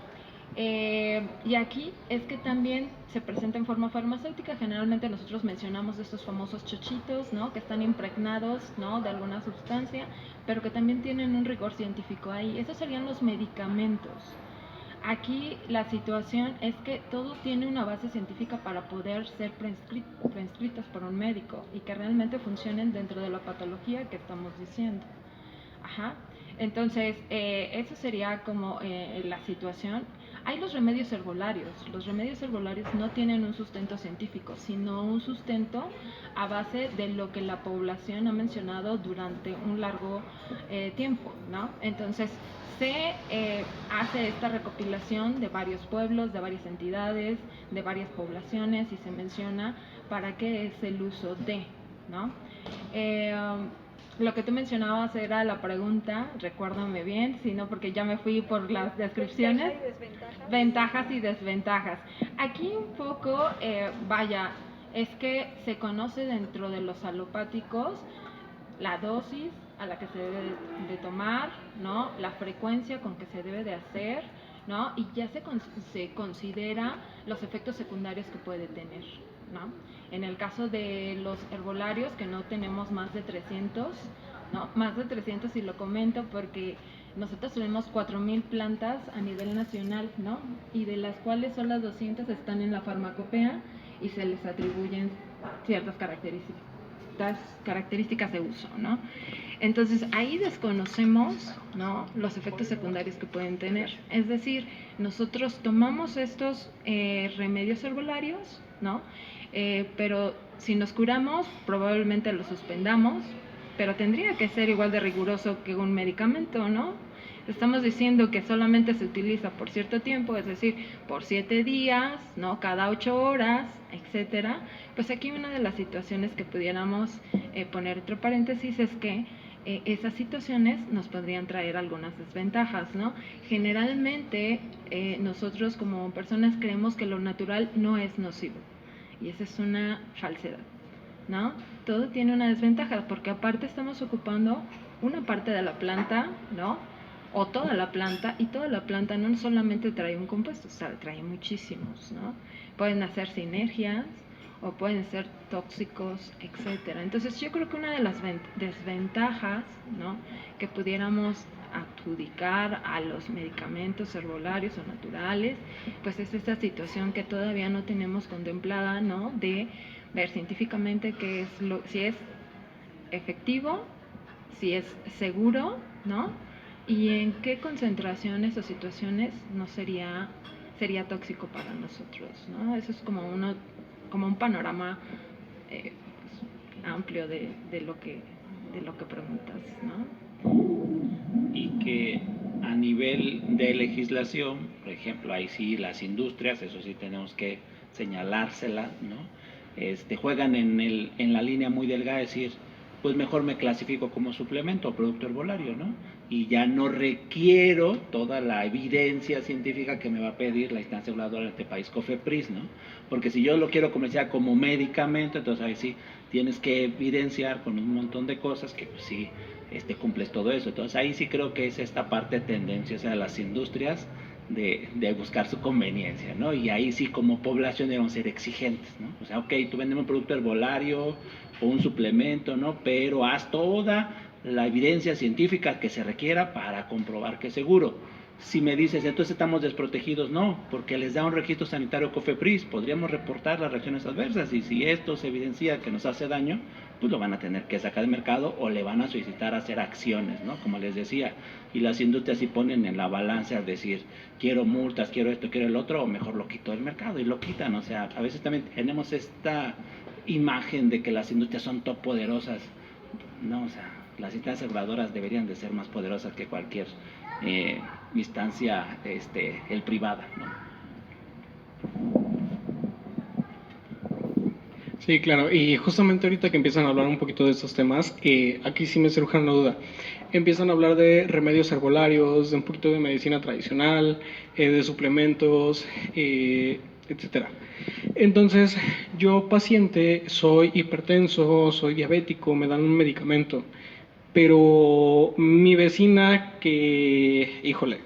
Y aquí es que también se presenta en forma farmacéutica. Generalmente nosotros mencionamos estos famosos chochitos, ¿no? Que están impregnados, ¿no? De alguna sustancia, pero que también tienen un rigor científico ahí. Esos serían los medicamentos. Aquí la situación es que todo tiene una base científica para poder ser prescritos por un médico y que realmente funcionen dentro de la patología que estamos diciendo. Ajá. Entonces, eso sería como la situación. Hay los remedios herbolarios. Los remedios herbolarios no tienen un sustento científico, sino un sustento a base de lo que la población ha mencionado durante un largo tiempo, ¿no? Entonces, se hace esta recopilación de varios pueblos, de varias entidades, de varias poblaciones y se menciona para qué es el uso de, ¿no? Lo que tú mencionabas era la pregunta, recuérdame bien, sino porque ya me fui por las descripciones. Ventajas y desventajas. Aquí un poco, es que se conoce dentro de los alopáticos la dosis a la que se debe de tomar, ¿no? La frecuencia con que se debe de hacer, ¿no? Y ya se considera los efectos secundarios que puede tener, ¿no? En el caso de los herbolarios, que no tenemos más de 300, ¿no? Más de 300, y lo comento porque nosotros tenemos 4,000 plantas a nivel nacional, ¿no? Y de las cuales solo 200 están en la farmacopea y se les atribuyen ciertas características de uso, ¿no? Entonces ahí desconocemos, ¿no? Los efectos secundarios que pueden tener. Es decir, nosotros tomamos estos remedios herbolarios, ¿no? Pero si nos curamos, probablemente lo suspendamos, pero tendría que ser igual de riguroso que un medicamento, ¿no? Estamos diciendo que solamente se utiliza por cierto tiempo, es decir, por 7 días, ¿no? Cada 8 horas, etcétera. Pues aquí una de las situaciones que pudiéramos poner entre paréntesis es que esas situaciones nos podrían traer algunas desventajas, ¿no? Generalmente nosotros como personas creemos que lo natural no es nocivo, y esa es una falsedad, ¿no? Todo tiene una desventaja, porque aparte estamos ocupando una parte de la planta, ¿no? O toda la planta, y toda la planta no solamente trae un compuesto, o sea, trae muchísimos, ¿no? Pueden hacer sinergias, o pueden ser tóxicos, etcétera. Entonces yo creo que una de las desventajas, ¿no? Que pudiéramos adjudicar a los medicamentos herbolarios o naturales, pues es esta situación que todavía no tenemos contemplada, ¿no? De ver científicamente qué es si es efectivo, si es seguro, ¿no? Y en qué concentraciones o situaciones no sería tóxico para nosotros, ¿no? Eso es como un panorama amplio de lo que preguntas, ¿no? Y que a nivel de legislación, por ejemplo, ahí sí las industrias, eso sí tenemos que señalárselas, ¿no? Juegan en la línea muy delgada, es decir, pues mejor me clasifico como suplemento o producto herbolario, ¿no? Y ya no requiero toda la evidencia científica que me va a pedir la instancia reguladora de este país, COFEPRIS, ¿no? Porque si yo lo quiero comerciar como medicamento, entonces ahí sí tienes que evidenciar con un montón de cosas que pues sí cumples todo eso. Entonces ahí sí creo que es esta parte tendenciosa de las industrias de buscar su conveniencia, ¿no? Y ahí sí como población debemos ser exigentes, ¿no? O sea, ok, tú vendes un producto herbolario o un suplemento, ¿no? Pero haz toda la evidencia científica que se requiera para comprobar que es seguro. Si me dices, entonces estamos desprotegidos, no, porque les da un registro sanitario COFEPRIS, podríamos reportar las reacciones adversas, y si esto se evidencia que nos hace daño, pues lo van a tener que sacar del mercado o le van a solicitar hacer acciones, ¿no? Como les decía, y las industrias sí ponen en la balanza al decir, quiero multas, quiero esto, quiero el otro, o mejor lo quito del mercado, y lo quitan. O sea, a veces también tenemos esta imagen de que las industrias son todopoderosas, no, o sea, las instancias reguladoras deberían de ser más poderosas que cualquier instancia privada, ¿no? Sí, claro, y justamente ahorita que empiezan a hablar un poquito de estos temas, aquí sí me surge una duda. Empiezan a hablar de remedios herbolarios, de un poquito de medicina tradicional, de suplementos, etcétera. Entonces, yo paciente, soy hipertenso, soy diabético, me dan un medicamento, pero mi vecina que, híjole,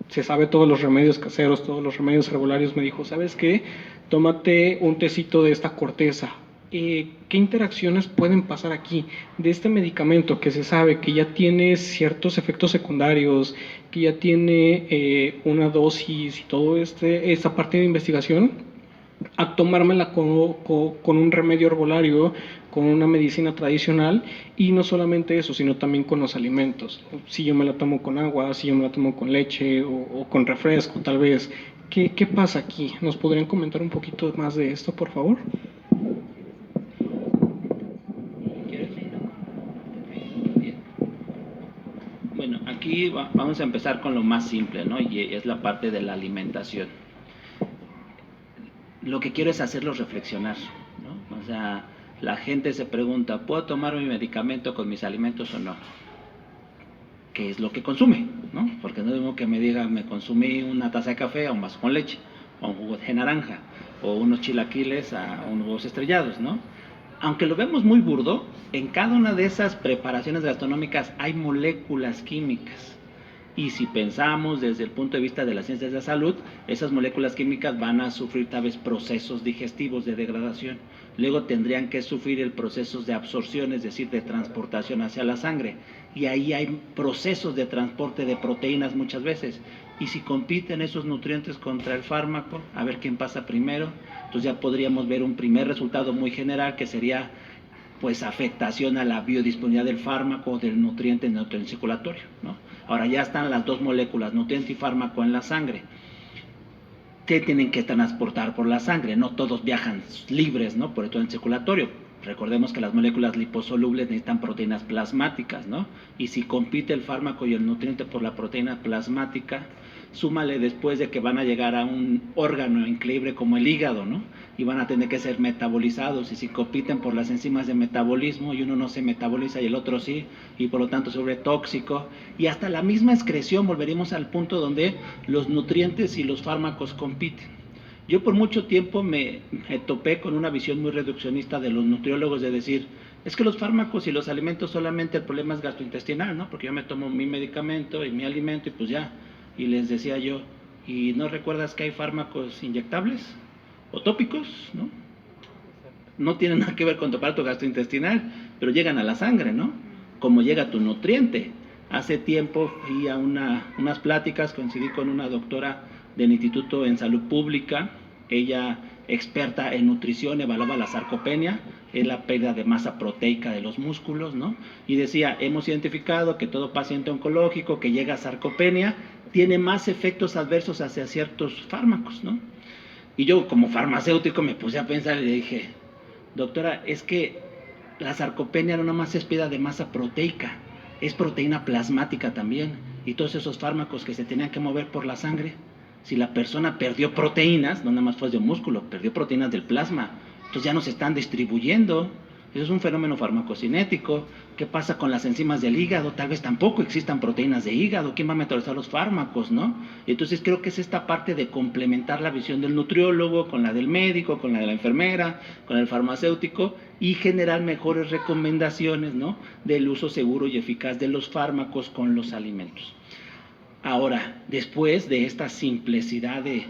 se sabe todos los remedios caseros, todos los remedios herbolarios, me dijo, ¿sabes qué? Tómate un tecito de esta corteza. ¿Qué interacciones pueden pasar aquí de este medicamento que se sabe que ya tiene ciertos efectos secundarios, que ya tiene una dosis y todo esta parte de investigación, a tomármela con un remedio herbolario, con una medicina tradicional, y no solamente eso, sino también con los alimentos? Si yo me la tomo con agua, si yo me la tomo con leche o con refresco, tal vez. ¿Qué pasa aquí? ¿Nos podrían comentar un poquito más de esto, por favor? Bueno, aquí vamos a empezar con lo más simple, ¿no? Y es la parte de la alimentación. Lo que quiero es hacerlos reflexionar, ¿no? O sea, la gente se pregunta, ¿puedo tomar mi medicamento con mis alimentos o no? ¿Qué es lo que consume? ¿No? Porque no es lo mismo que me diga, me consumí una taza de café a un vaso con leche, o un jugo de naranja, o unos chilaquiles a unos huevos estrellados, ¿no? Aunque lo vemos muy burdo, en cada una de esas preparaciones gastronómicas hay moléculas químicas. Y si pensamos desde el punto de vista de las ciencias de la salud, esas moléculas químicas van a sufrir tal vez procesos digestivos de degradación. Luego tendrían que sufrir el proceso de absorción, es decir, de transportación hacia la sangre. Y ahí hay procesos de transporte de proteínas muchas veces. Y si compiten esos nutrientes contra el fármaco, a ver quién pasa primero, entonces ya podríamos ver un primer resultado muy general que sería pues afectación a la biodisponibilidad del fármaco o del nutriente en el circulatorio, ¿no? Ahora ya están las dos moléculas, nutriente y fármaco, en la sangre. ¿Qué tienen que transportar por la sangre? No todos viajan libres, ¿no? Por todo el circulatorio. Recordemos que las moléculas liposolubles necesitan proteínas plasmáticas, ¿no? Y si compite el fármaco y el nutriente por la proteína plasmática, súmale después de que van a llegar a un órgano increíble como el hígado, ¿no? Y van a tener que ser metabolizados, y si compiten por las enzimas de metabolismo y uno no se metaboliza y el otro sí, y por lo tanto se vuelve tóxico, y hasta la misma excreción volveremos al punto donde los nutrientes y los fármacos compiten. Yo por mucho tiempo me topé con una visión muy reduccionista de los nutriólogos de decir, es que los fármacos y los alimentos solamente el problema es gastrointestinal, ¿no? Porque yo me tomo mi medicamento y mi alimento y pues ya. Y les decía yo, ¿y no recuerdas que hay fármacos inyectables o tópicos, ¿no? No tienen nada que ver con tu aparato gastrointestinal, pero llegan a la sangre, ¿no? Como llega tu nutriente. Hace tiempo fui a unas pláticas, coincidí con una doctora del Instituto en Salud Pública, ella experta en nutrición, evaluaba la sarcopenia, es la pérdida de masa proteica de los músculos, ¿no? Y decía, hemos identificado que todo paciente oncológico que llega a sarcopenia tiene más efectos adversos hacia ciertos fármacos, ¿no? Y yo como farmacéutico me puse a pensar y le dije, doctora, es que la sarcopenia no nada más es pérdida de masa proteica, es proteína plasmática también, y todos esos fármacos que se tenían que mover por la sangre, si la persona perdió proteínas, no nada más fue de músculo, perdió proteínas del plasma, entonces ya no se están distribuyendo. Eso es un fenómeno farmacocinético. ¿Qué pasa con las enzimas del hígado? Tal vez tampoco existan proteínas de hígado. ¿Quién va a metabolizar los fármacos, no? Entonces creo que es esta parte de complementar la visión del nutriólogo con la del médico, con la de la enfermera, con el farmacéutico, y generar mejores recomendaciones, ¿no? Del uso seguro y eficaz de los fármacos con los alimentos. Ahora, después de esta simplicidad de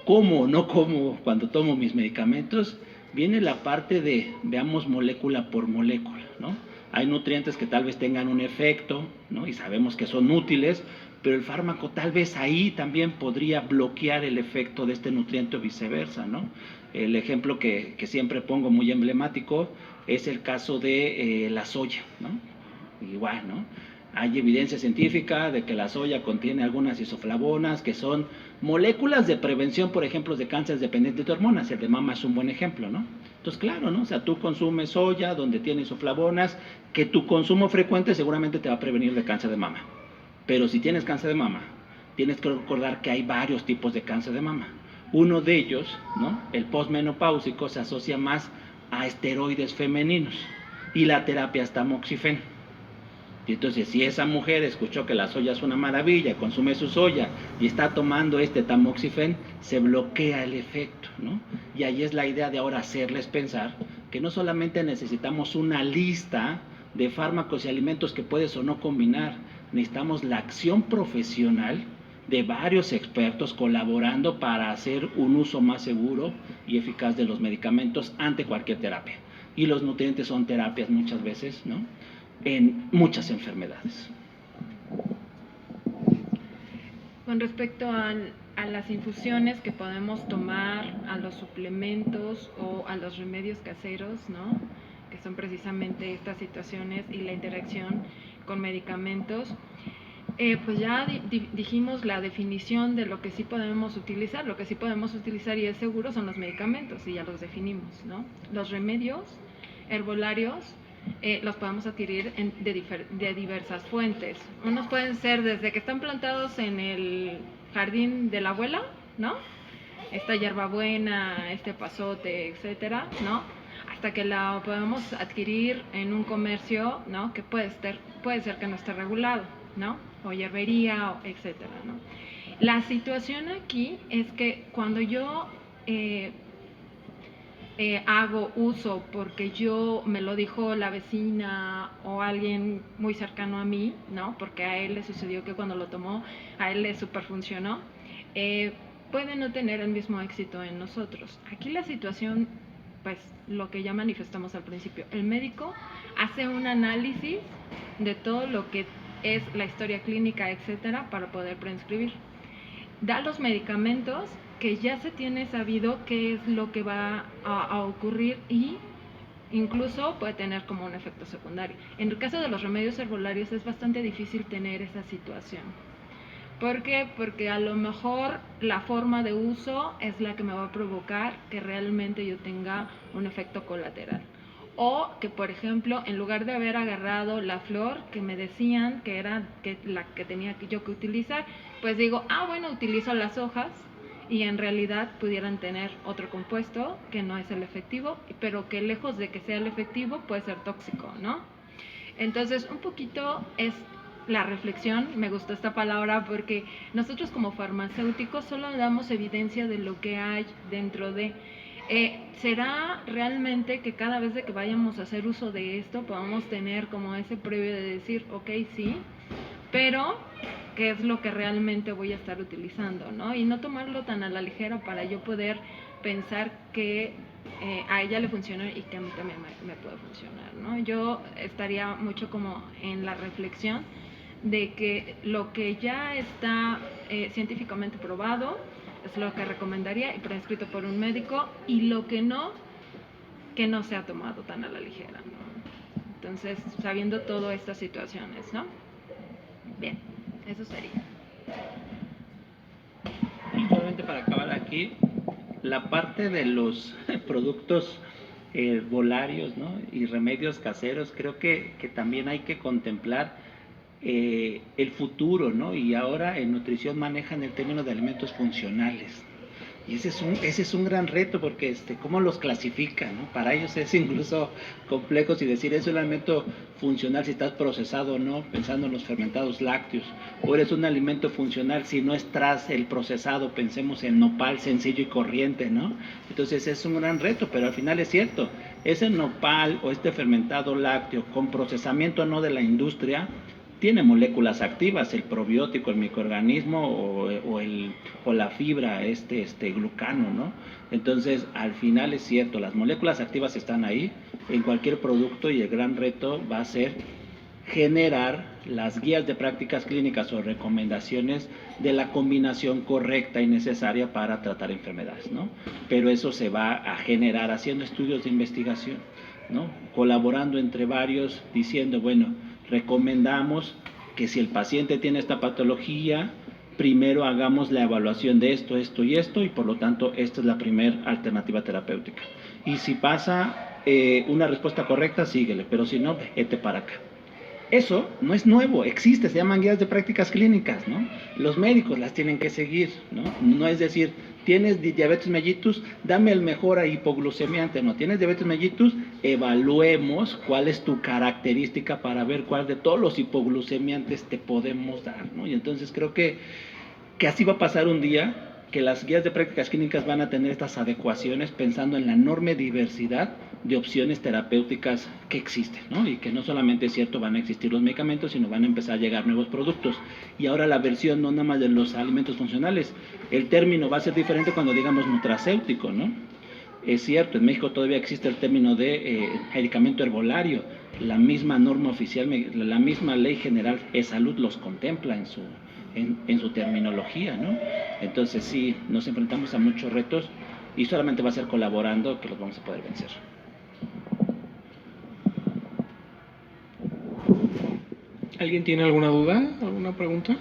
cómo o no como cuando tomo mis medicamentos, viene la parte de, veamos molécula por molécula, ¿no? Hay nutrientes que tal vez tengan un efecto, ¿no? Y sabemos que son útiles, pero el fármaco tal vez ahí también podría bloquear el efecto de este nutriente o viceversa, ¿no? El ejemplo que siempre pongo muy emblemático es el caso de la soya, ¿no? Igual, ¿no? Hay evidencia científica de que la soya contiene algunas isoflavonas que son moléculas de prevención, por ejemplo, de cánceres dependientes de hormonas. El de mama es un buen ejemplo, ¿no? Entonces, claro, ¿no? O sea, tú consumes soya donde tiene isoflavonas, que tu consumo frecuente seguramente te va a prevenir de cáncer de mama. Pero si tienes cáncer de mama, tienes que recordar que hay varios tipos de cáncer de mama. Uno de ellos, ¿no? El postmenopáusico, se asocia más a esteroides femeninos y la terapia es tamoxifeno. Y entonces, si esa mujer escuchó que la soya es una maravilla, consume su soya y está tomando este tamoxifeno, se bloquea el efecto, ¿no? Y ahí es la idea de ahora hacerles pensar que no solamente necesitamos una lista de fármacos y alimentos que puedes o no combinar, necesitamos la acción profesional de varios expertos colaborando para hacer un uso más seguro y eficaz de los medicamentos ante cualquier terapia. Y los nutrientes son terapias muchas veces, ¿no?, en muchas enfermedades. Con respecto a las infusiones que podemos tomar, a los suplementos o a los remedios caseros, ¿no?, que son precisamente estas situaciones y la interacción con medicamentos, pues ya dijimos la definición de lo que sí podemos utilizar. Lo que sí podemos utilizar y es seguro son los medicamentos, y ya los definimos, ¿no? Los remedios herbolarios los podemos adquirir de diversas fuentes. Unos pueden ser desde que están plantados en el jardín de la abuela, ¿no?, esta hierbabuena, este pasote, etcétera, ¿no?, hasta que la podemos adquirir en un comercio, ¿no?, que puede ser que no esté regulado, ¿no?, o hierbería, etcétera, ¿no? La situación aquí es que cuando yo hago uso porque yo me lo dijo la vecina o alguien muy cercano a mí, ¿no?, porque a él le sucedió que cuando lo tomó a él le superfuncionó, puede no tener el mismo éxito en nosotros. Aquí la situación, pues lo que ya manifestamos al principio, el médico hace un análisis de todo lo que es la historia clínica, etcétera, para poder prescribir. Da los medicamentos que ya se tiene sabido qué es lo que va a ocurrir, y incluso puede tener como un efecto secundario. En el caso de los remedios herbolarios es bastante difícil tener esa situación. ¿Por qué? Porque a lo mejor la forma de uso es la que me va a provocar que realmente yo tenga un efecto colateral. O que, por ejemplo, en lugar de haber agarrado la flor que me decían que era la que tenía yo que utilizar, pues digo, bueno, utilizo las hojas, y en realidad pudieran tener otro compuesto que no es el efectivo, pero que lejos de que sea el efectivo puede ser tóxico, ¿no? Entonces, un poquito es la reflexión. Me gustó esta palabra porque nosotros como farmacéuticos solo damos evidencia de lo que hay dentro de... ¿será realmente que cada vez de que vayamos a hacer uso de esto podamos tener como ese previo de decir, ok, sí, pero qué es lo que realmente voy a estar utilizando, ¿no? Y no tomarlo tan a la ligera para yo poder pensar que a ella le funciona y que a mí también me puede funcionar, ¿no? Yo estaría mucho como en la reflexión de que lo que ya está científicamente probado es lo que recomendaría y prescrito por un médico, y lo que no se ha tomado tan a la ligera, ¿no? Entonces, sabiendo todas estas situaciones, ¿no? Bien, eso sería. Y solamente para acabar aquí, la parte de los productos herbolarios, ¿no?, y remedios caseros, creo que también hay que contemplar el futuro, ¿no? Y ahora en nutrición manejan el término de alimentos funcionales. Y ese es un gran reto, porque ¿cómo los clasifican, no? Para ellos es incluso complejo si decir es un alimento funcional si estás procesado o no, pensando en los fermentados lácteos, o eres un alimento funcional si no es tras el procesado, pensemos en nopal sencillo y corriente, ¿no? Entonces es un gran reto, pero al final es cierto, ese nopal o este fermentado lácteo con procesamiento no de la industria tiene moléculas activas, el probiótico, el microorganismo o la fibra, glucano, ¿no? Entonces, al final es cierto, las moléculas activas están ahí en cualquier producto, y el gran reto va a ser generar las guías de prácticas clínicas o recomendaciones de la combinación correcta y necesaria para tratar enfermedades, ¿no? Pero eso se va a generar haciendo estudios de investigación, ¿no? Colaborando entre varios, diciendo, bueno, recomendamos que si el paciente tiene esta patología, primero hagamos la evaluación de esto, esto y esto, y por lo tanto esta es la primera alternativa terapéutica. Y si pasa una respuesta correcta, síguele, pero si no, vete para acá. Eso no es nuevo, existe, se llaman guías de prácticas clínicas, ¿no? Los médicos las tienen que seguir, ¿no? No es decir, tienes diabetes mellitus, dame el mejor hipoglucemiante, no, tienes diabetes mellitus, evaluemos cuál es tu característica para ver cuál de todos los hipoglucemiantes te podemos dar, ¿no? Y entonces creo que así va a pasar un día, que las guías de prácticas clínicas van a tener estas adecuaciones pensando en la enorme diversidad de opciones terapéuticas que existen, ¿no? Y que no solamente es cierto van a existir los medicamentos, sino van a empezar a llegar nuevos productos. Y ahora la versión no nada más de los alimentos funcionales, el término va a ser diferente cuando digamos nutracéutico, ¿no? Es cierto, en México todavía existe el término de medicamento herbolario, la misma norma oficial, la misma ley general de salud los contempla en su terminología, ¿no? Entonces sí, nos enfrentamos a muchos retos y solamente va a ser colaborando que los vamos a poder vencer. ¿Alguien tiene alguna duda? ¿Alguna pregunta?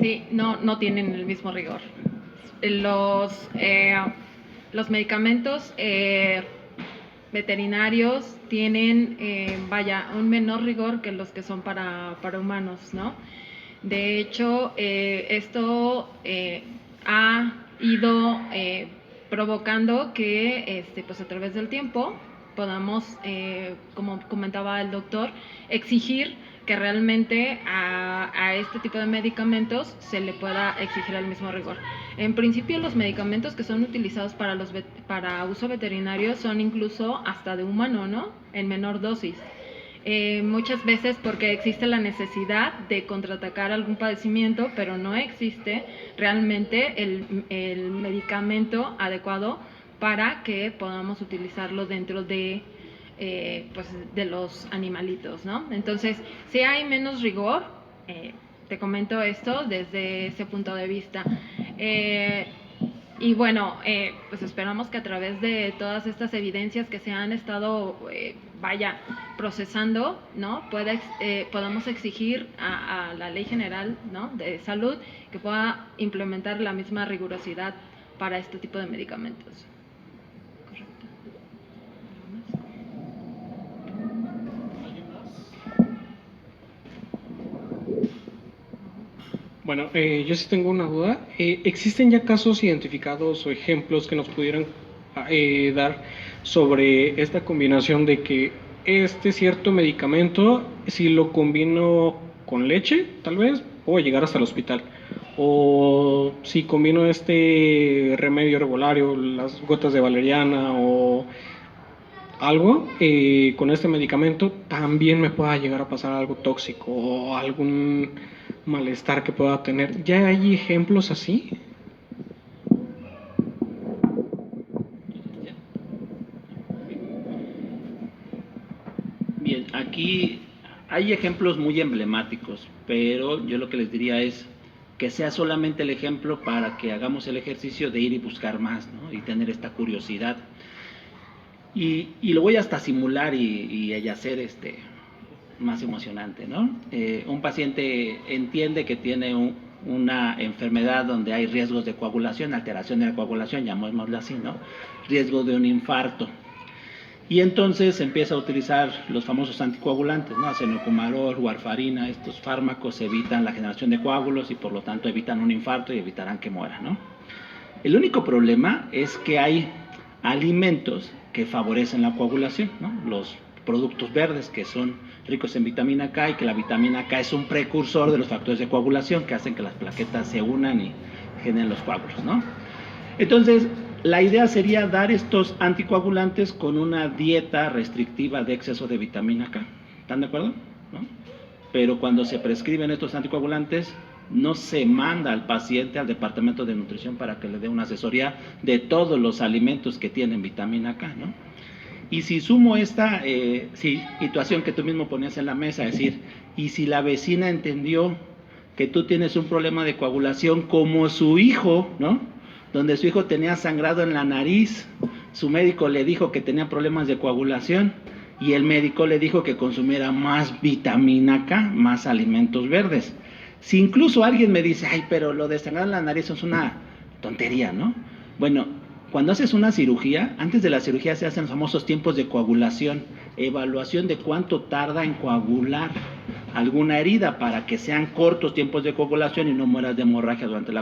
Sí, no tienen el mismo rigor. Los medicamentos veterinarios tienen, un menor rigor que los que son para humanos, ¿no? De hecho, esto ha ido provocando que, pues a través del tiempo podamos, como comentaba el doctor, exigir que realmente a este tipo de medicamentos se le pueda exigir el mismo rigor. En principio, los medicamentos que son utilizados para uso veterinario son incluso hasta de humano, ¿no? En menor dosis. Muchas veces porque existe la necesidad de contraatacar algún padecimiento, pero no existe realmente el medicamento adecuado para que podamos utilizarlo dentro de de los animalitos, ¿no? Entonces, si hay menos rigor, te comento esto desde ese punto de vista. Y bueno, pues esperamos que a través de todas estas evidencias que se han estado, procesando, ¿no? Podamos exigir a la Ley General, ¿no? de Salud que pueda implementar la misma rigurosidad para este tipo de medicamentos. Bueno, yo sí tengo una duda. ¿Existen ya casos identificados o ejemplos que nos pudieran dar sobre esta combinación de que este cierto medicamento, si lo combino con leche, tal vez, puedo llegar hasta el hospital? O si combino este remedio herbolario, las gotas de valeriana o algo, con este medicamento, también me pueda llegar a pasar algo tóxico o algún malestar que pueda tener. ¿Ya hay ejemplos así? Bien, aquí hay ejemplos muy emblemáticos, pero yo lo que les diría es que sea solamente el ejemplo para que hagamos el ejercicio de ir y buscar más, ¿no? Y tener esta curiosidad. Y lo voy hasta simular y hacer más emocionante, ¿no? Un paciente entiende que tiene una enfermedad donde hay riesgos de coagulación, alteración de la coagulación, llamémoslo así, ¿no? Riesgo de un infarto. Y entonces empieza a utilizar los famosos anticoagulantes, ¿no? Acenocumarol, warfarina. Estos fármacos evitan la generación de coágulos y por lo tanto evitan un infarto y evitarán que muera, ¿no? El único problema es que hay alimentos que favorecen la coagulación, ¿no? Los productos verdes que son ricos en vitamina K, y que la vitamina K es un precursor de los factores de coagulación que hacen que las plaquetas se unan y generen los coágulos, ¿no? Entonces, la idea sería dar estos anticoagulantes con una dieta restrictiva de exceso de vitamina K. ¿Están de acuerdo? ¿No? Pero cuando se prescriben estos anticoagulantes, no se manda al paciente al departamento de nutrición para que le dé una asesoría de todos los alimentos que tienen vitamina K, ¿no? Y si sumo esta situación que tú mismo ponías en la mesa, es decir, y si la vecina entendió que tú tienes un problema de coagulación como su hijo, ¿no? donde su hijo tenía sangrado en la nariz, su médico le dijo que tenía problemas de coagulación y el médico le dijo que consumiera más vitamina K, más alimentos verdes. Si incluso alguien me dice, ay, pero lo de sangrado en la nariz es una tontería, ¿no? Bueno, cuando haces una cirugía, antes de la cirugía se hacen los famosos tiempos de coagulación, evaluación de cuánto tarda en coagular alguna herida para que sean cortos tiempos de coagulación y no mueras de hemorragia durante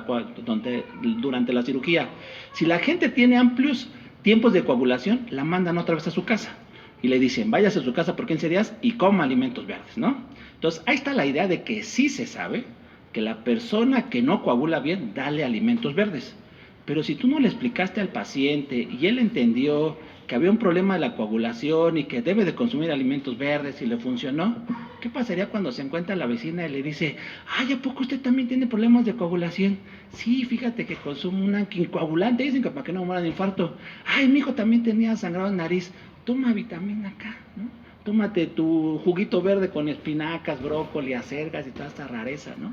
la cirugía. Si la gente tiene amplios tiempos de coagulación, la mandan otra vez a su casa y le dicen, váyase a su casa por 15 días y coma alimentos verdes, ¿no? Entonces, ahí está la idea de que sí se sabe que la persona que no coagula bien, dale alimentos verdes. Pero si tú no le explicaste al paciente y él entendió que había un problema de la coagulación y que debe de consumir alimentos verdes y le funcionó, ¿qué pasaría cuando se encuentra la vecina y le dice, ay, ¿a poco usted también tiene problemas de coagulación? Sí, fíjate que consumo un anticoagulante, dicen que para que no muera de infarto. Ay, mi hijo también tenía sangrado en nariz, toma vitamina K, ¿no? Tómate tu juguito verde con espinacas, brócoli, acelgas y toda esta rareza, ¿no?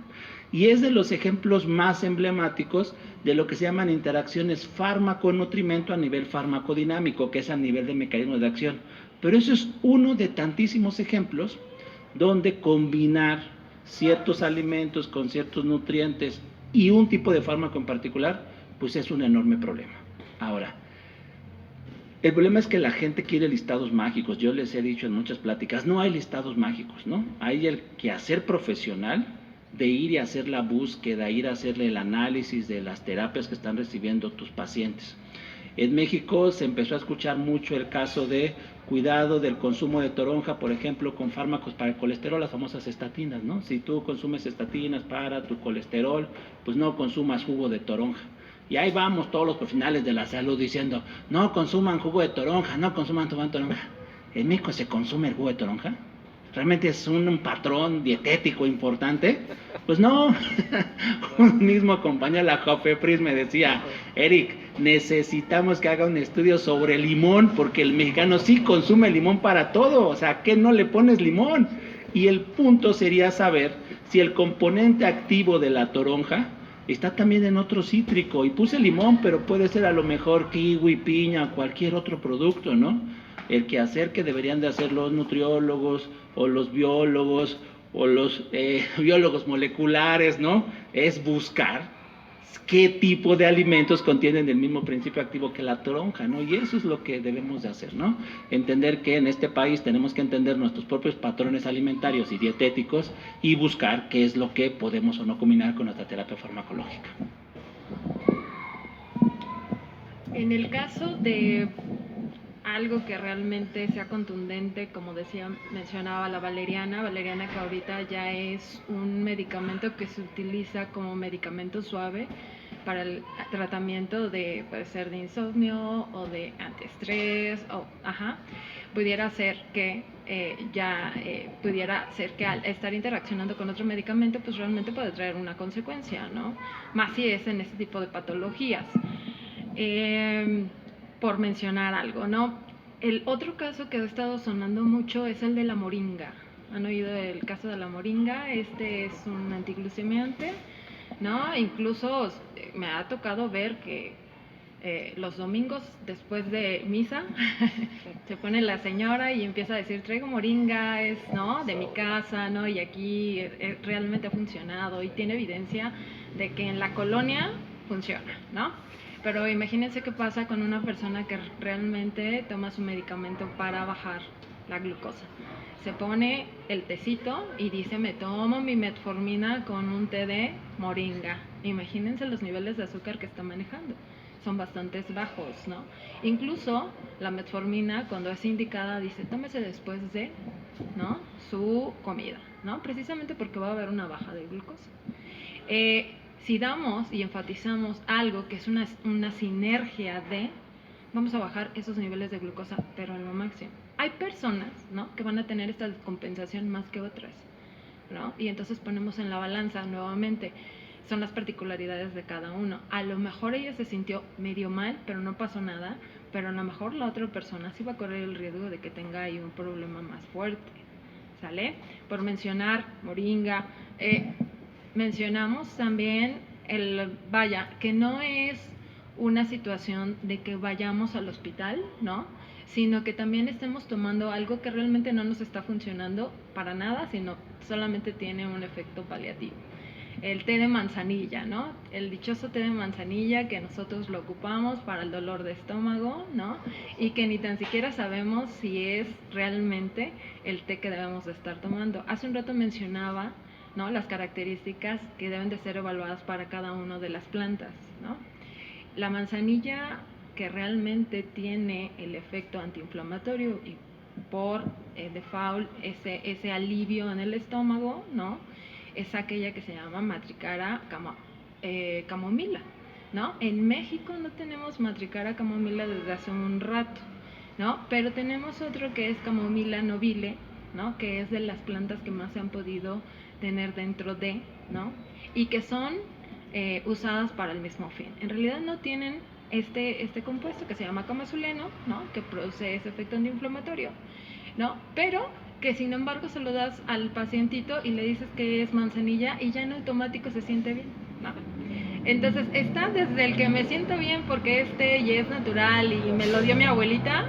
Y es de los ejemplos más emblemáticos de lo que se llaman interacciones fármaco-nutrimento a nivel farmacodinámico, que es a nivel de mecanismo de acción. Pero eso es uno de tantísimos ejemplos donde combinar ciertos alimentos con ciertos nutrientes y un tipo de fármaco en particular, pues es un enorme problema. Ahora, el problema es que la gente quiere listados mágicos. Yo les he dicho en muchas pláticas, no hay listados mágicos, ¿no? Hay el quehacer profesional de ir y hacer la búsqueda, ir a hacerle el análisis de las terapias que están recibiendo tus pacientes. En México se empezó a escuchar mucho el caso de cuidado del consumo de toronja, por ejemplo, con fármacos para el colesterol, las famosas estatinas, ¿no? Si tú consumes estatinas para tu colesterol, pues no consumas jugo de toronja. Y ahí vamos todos los profesionales de la salud diciendo, no consuman jugo de toronja, no consuman toronja. ¿En México se consume el jugo de toronja? ¿Realmente es un patrón dietético importante? Pues no. Un mismo compañero de la Cofepris me decía, Eric, necesitamos que haga un estudio sobre el limón, porque el mexicano sí consume limón para todo, o sea, ¿qué no le pones limón? Y el punto sería saber si el componente activo de la toronja está también en otro cítrico, y puse limón, pero puede ser a lo mejor kiwi, piña, cualquier otro producto, ¿no? El quehacer que deberían de hacer los nutriólogos, o los biólogos, o los biólogos moleculares, ¿no? Es buscar qué tipo de alimentos contienen el mismo principio activo que la toronja, ¿no? Y eso es lo que debemos de hacer, ¿no? Entender que en este país tenemos que entender nuestros propios patrones alimentarios y dietéticos y buscar qué es lo que podemos o no combinar con nuestra terapia farmacológica. En el caso de algo que realmente sea contundente, como mencionaba la valeriana que ahorita ya es un medicamento que se utiliza como medicamento suave para el tratamiento de, puede ser de insomnio o de antiestrés, pudiera ser que pudiera ser que al estar interaccionando con otro medicamento, pues realmente puede traer una consecuencia, ¿no? Más si es en este tipo de patologías. Por mencionar algo, ¿no? El otro caso que ha estado sonando mucho es el de la moringa. ¿Han oído el caso de la moringa? Este es un antiglucemiante, ¿no? Incluso me ha tocado ver que los domingos después de misa se pone la señora y empieza a decir, traigo moringa, es, ¿no?, de mi casa, ¿no? Y aquí realmente ha funcionado y tiene evidencia de que en la colonia funciona, ¿no? Pero imagínense qué pasa con una persona que realmente toma su medicamento para bajar la glucosa. Se pone el tecito y dice, me tomo mi metformina con un té de moringa. Imagínense los niveles de azúcar que está manejando. Son bastante bajos, ¿no? Incluso la metformina, cuando es indicada, dice, tómese después de, ¿no?, su comida, ¿no? Precisamente porque va a haber una baja de glucosa. Si damos y enfatizamos algo que es una sinergia de, vamos a bajar esos niveles de glucosa, pero en lo máximo. Hay personas, ¿no?, que van a tener esta descompensación más que otras, ¿no? Y entonces ponemos en la balanza nuevamente, son las particularidades de cada uno. A lo mejor ella se sintió medio mal, pero no pasó nada, pero a lo mejor la otra persona sí va a correr el riesgo de que tenga ahí un problema más fuerte, ¿sale? Por mencionar moringa, mencionamos también que no es una situación de que vayamos al hospital, ¿no? Sino que también estemos tomando algo que realmente no nos está funcionando para nada, sino solamente tiene un efecto paliativo. El té de manzanilla, ¿no? El dichoso té de manzanilla que nosotros lo ocupamos para el dolor de estómago, ¿no? Y que ni tan siquiera sabemos si es realmente el té que debemos de estar tomando. Hace un rato mencionaba, ¿no?, las características que deben de ser evaluadas para cada una de las plantas, ¿no? La manzanilla, que realmente tiene el efecto antiinflamatorio y por default ese alivio en el estómago, ¿no?, es aquella que se llama Matricara camomila, ¿no? En México no tenemos Matricara camomila desde hace un rato, ¿no? Pero tenemos otro que es Camomila nobile, ¿no?, que es de las plantas que más se han podido tener dentro de, ¿no?, y que son usadas para el mismo fin. En realidad no tienen este compuesto que se llama camazuleno, ¿no?, que produce ese efecto antiinflamatorio, ¿no? Pero que sin embargo se lo das al pacientito y le dices que es manzanilla y ya en automático se siente bien, ¿no? Entonces está desde el que me siento bien porque y es natural y me lo dio mi abuelita,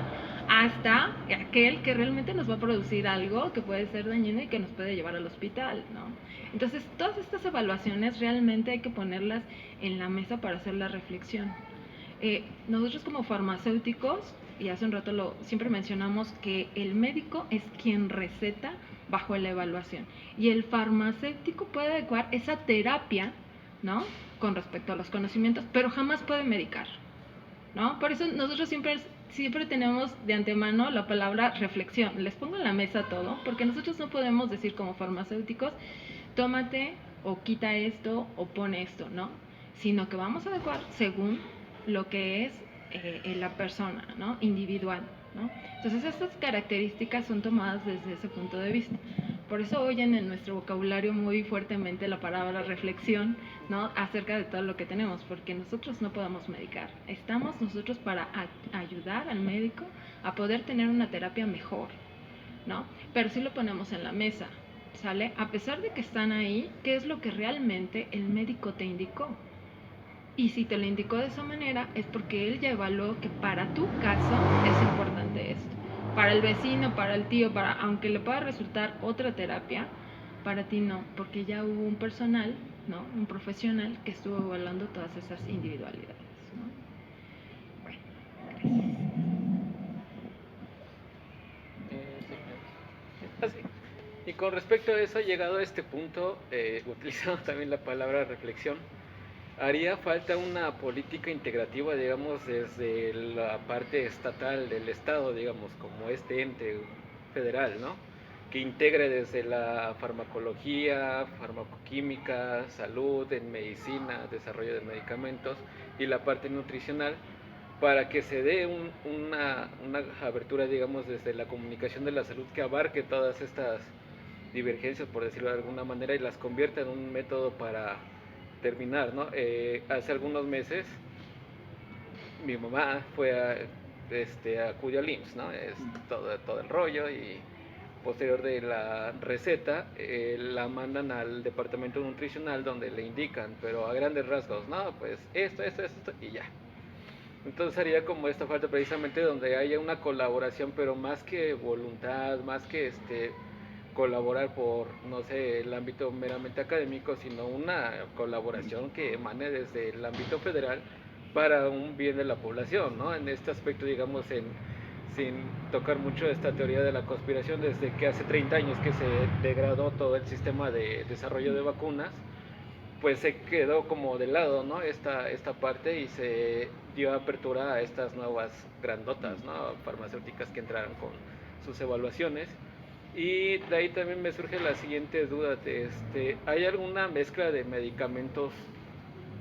hasta aquel que realmente nos va a producir algo que puede ser dañino y que nos puede llevar al hospital, ¿no? Entonces todas estas evaluaciones realmente hay que ponerlas en la mesa para hacer la reflexión. Nosotros como farmacéuticos, y hace un rato siempre mencionamos que el médico es quien receta bajo la evaluación y el farmacéutico puede adecuar esa terapia, ¿no?, con respecto a los conocimientos, pero jamás puede medicar, ¿no? Por eso nosotros siempre tenemos de antemano la palabra reflexión. Les pongo en la mesa todo, porque nosotros no podemos decir como farmacéuticos, tómate o quita esto o pone esto, ¿no? Sino que vamos a adecuar según lo que es la persona, ¿no?, individual, ¿no? Entonces estas características son tomadas desde ese punto de vista. Por eso oyen en nuestro vocabulario muy fuertemente la palabra reflexión, ¿no?, acerca de todo lo que tenemos, porque nosotros no podemos medicar. Estamos nosotros para ayudar al médico a poder tener una terapia mejor, ¿no? Pero sí lo ponemos en la mesa, ¿sale? A pesar de que están ahí, ¿qué es lo que realmente el médico te indicó? Y si te lo indicó de esa manera, es porque él ya evaluó que para tu caso es importante esto. Para el vecino, para el tío, aunque le pueda resultar otra terapia, para ti no, porque ya hubo un personal, ¿no?, un profesional que estuvo evaluando todas esas individualidades, ¿no? Bueno, gracias. Y con respecto a eso, llegado a este punto, utilizando también la palabra reflexión, haría falta una política integrativa, digamos, desde la parte estatal del Estado, digamos, como este ente federal, ¿no?, que integre desde la farmacología, farmacoquímica, salud, en medicina, desarrollo de medicamentos y la parte nutricional, para que se dé una abertura, digamos, desde la comunicación de la salud que abarque todas estas divergencias, por decirlo de alguna manera, y las convierta en un método para terminar, ¿no? Hace algunos meses mi mamá acudió al IMSS, ¿no? Es todo el rollo, y posterior de la receta la mandan al departamento nutricional donde le indican, pero a grandes rasgos, no, pues esto y ya. Entonces haría como esta falta precisamente donde haya una colaboración, pero más que voluntad, más que colaborar por, no sé, el ámbito meramente académico, sino una colaboración que emane desde el ámbito federal para un bien de la población, ¿no? En este aspecto, digamos, sin tocar mucho esta teoría de la conspiración, desde que hace 30 años que se degradó todo el sistema de desarrollo de vacunas, pues se quedó como de lado, ¿no?, esta parte, y se dio apertura a estas nuevas grandotas, ¿no?, farmacéuticas que entraron con sus evaluaciones. Y de ahí también me surge la siguiente duda, ¿hay alguna mezcla de medicamentos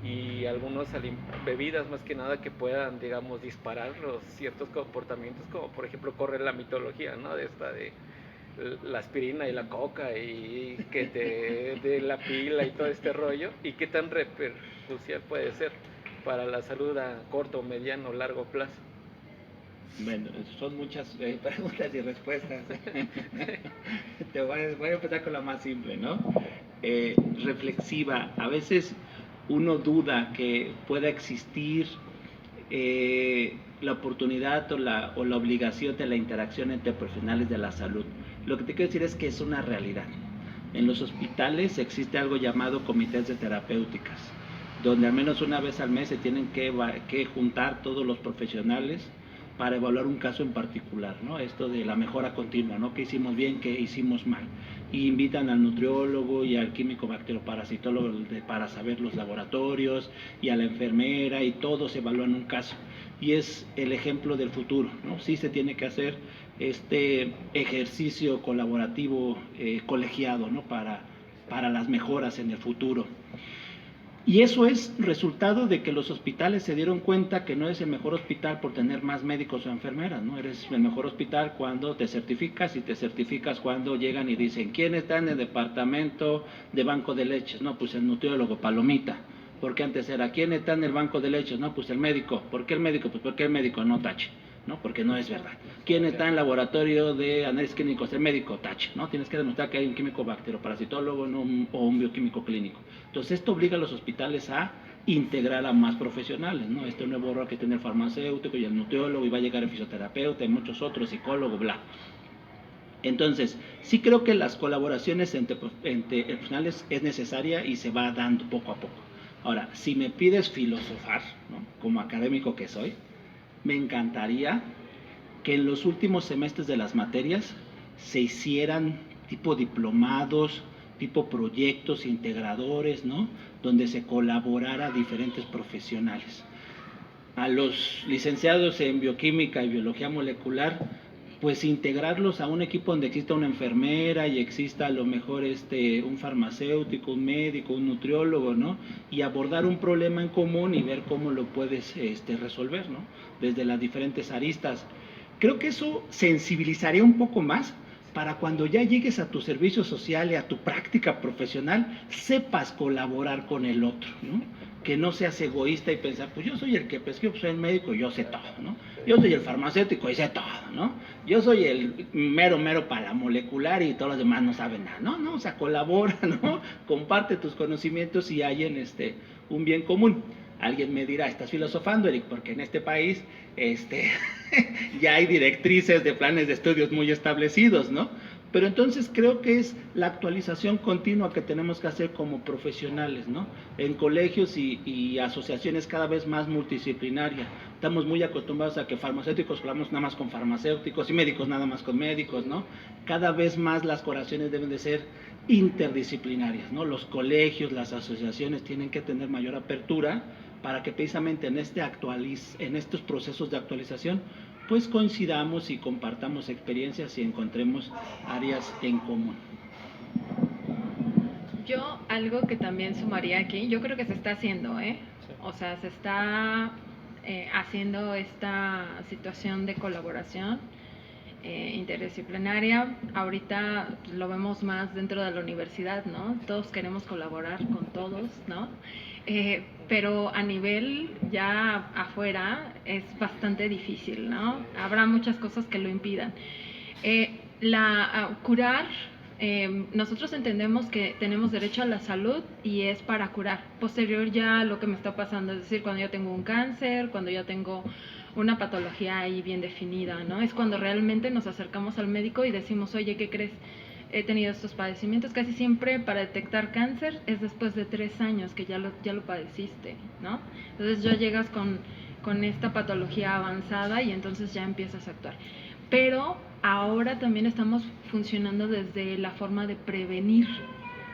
y algunas bebidas más que nada que puedan, digamos, disparar los ciertos comportamientos, como por ejemplo corre la mitología, ¿no?, de la aspirina y la coca, y que te dé la pila y todo este rollo, y qué tan repercusión puede ser para la salud a corto, mediano, largo plazo? Bueno, son muchas preguntas y respuestas. Voy a empezar con la más simple, ¿no? Reflexiva. A veces uno duda que pueda existir la oportunidad o la obligación de la interacción entre profesionales de la salud. Lo que te quiero decir es que es una realidad. En los hospitales existe algo llamado comités de terapéuticas, donde al menos una vez al mes se tienen que juntar todos los profesionales para evaluar un caso en particular, ¿no? Esto de la mejora continua, ¿no? ¿Qué hicimos bien, qué hicimos mal? Y invitan al nutriólogo y al químico bacterioparasitólogo para saber los laboratorios, y a la enfermera, y todos evalúan un caso. Y es el ejemplo del futuro, ¿no? Sí se tiene que hacer este ejercicio colaborativo, colegiado, ¿no? Para las mejoras en el futuro. Y eso es resultado de que los hospitales se dieron cuenta que no es el mejor hospital por tener más médicos o enfermeras, ¿no? Eres el mejor hospital cuando te certificas, y te certificas cuando llegan y dicen, ¿quién está en el departamento de banco de leches? No, pues el nutriólogo, palomita. Porque antes era, ¿quién está en el banco de leches? No, pues el médico. ¿Por qué el médico? Pues porque el médico, no tache, ¿no? Porque no es verdad. ¿Quién está en el laboratorio de análisis clínicos? El médico, tache, ¿no? Tienes que demostrar que hay un químico bacterioparasitólogo, ¿no? O un bioquímico clínico. Entonces esto obliga a los hospitales a integrar a más profesionales, ¿no? Este nuevo rol que tiene el farmacéutico y el nutriólogo, y va a llegar el fisioterapeuta y muchos otros, psicólogos, bla. Entonces, sí creo que las colaboraciones entre profesionales es necesaria y se va dando poco a poco. Ahora, si me pides filosofar, ¿no? Como académico que soy, me encantaría que en los últimos semestres de las materias se hicieran tipo diplomados, tipo proyectos integradores, ¿no? Donde se colaborara diferentes profesionales. A los licenciados en bioquímica y biología molecular, pues integrarlos a un equipo donde exista una enfermera y exista a lo mejor un farmacéutico, un médico, un nutriólogo, ¿no? Y abordar un problema en común y ver cómo lo puedes resolver, ¿no? Desde las diferentes aristas. Creo que eso sensibilizaría un poco más para cuando ya llegues a tu servicio social y a tu práctica profesional, sepas colaborar con el otro, ¿no? Que no seas egoísta y pensar, pues yo soy el que pesqué, pues soy el médico y yo sé todo, ¿no? Yo soy el farmacéutico y sé todo, ¿no? Yo soy el mero para la molecular y todos los demás no saben nada, ¿no? O sea, colabora, ¿no? Comparte tus conocimientos y hay un bien común. Alguien me dirá, estás filosofando, Eric, porque en este país ya hay directrices de planes de estudios muy establecidos, ¿no? Pero entonces creo que es la actualización continua que tenemos que hacer como profesionales, ¿no? En colegios y asociaciones cada vez más multidisciplinarias. Estamos muy acostumbrados a que farmacéuticos hablamos nada más con farmacéuticos y médicos nada más con médicos, ¿no? Cada vez más las colaboraciones deben de ser interdisciplinarias, ¿no? Los colegios, las asociaciones tienen que tener mayor apertura para que precisamente en estos procesos de actualización pues coincidamos y compartamos experiencias y encontremos áreas en común. Yo algo que también sumaría aquí, yo creo que se está haciendo, ¿eh? O sea, se está haciendo esta situación de colaboración interdisciplinaria. Ahorita lo vemos más dentro de la universidad, ¿no? Todos queremos colaborar con todos, ¿no? Pero a nivel ya afuera es bastante difícil, ¿no? Habrá muchas cosas que lo impidan. Curar, nosotros entendemos que tenemos derecho a la salud y es para curar. Posterior ya lo que me está pasando, es decir, cuando yo tengo un cáncer, cuando yo tengo una patología ahí bien definida, ¿no? Es cuando realmente nos acercamos al médico y decimos, oye, ¿qué crees? He tenido estos padecimientos. Casi siempre para detectar cáncer es después de 3 años que ya lo padeciste, ¿no? Entonces ya llegas con esta patología avanzada y entonces ya empiezas a actuar. Pero ahora también estamos funcionando desde la forma de prevenir,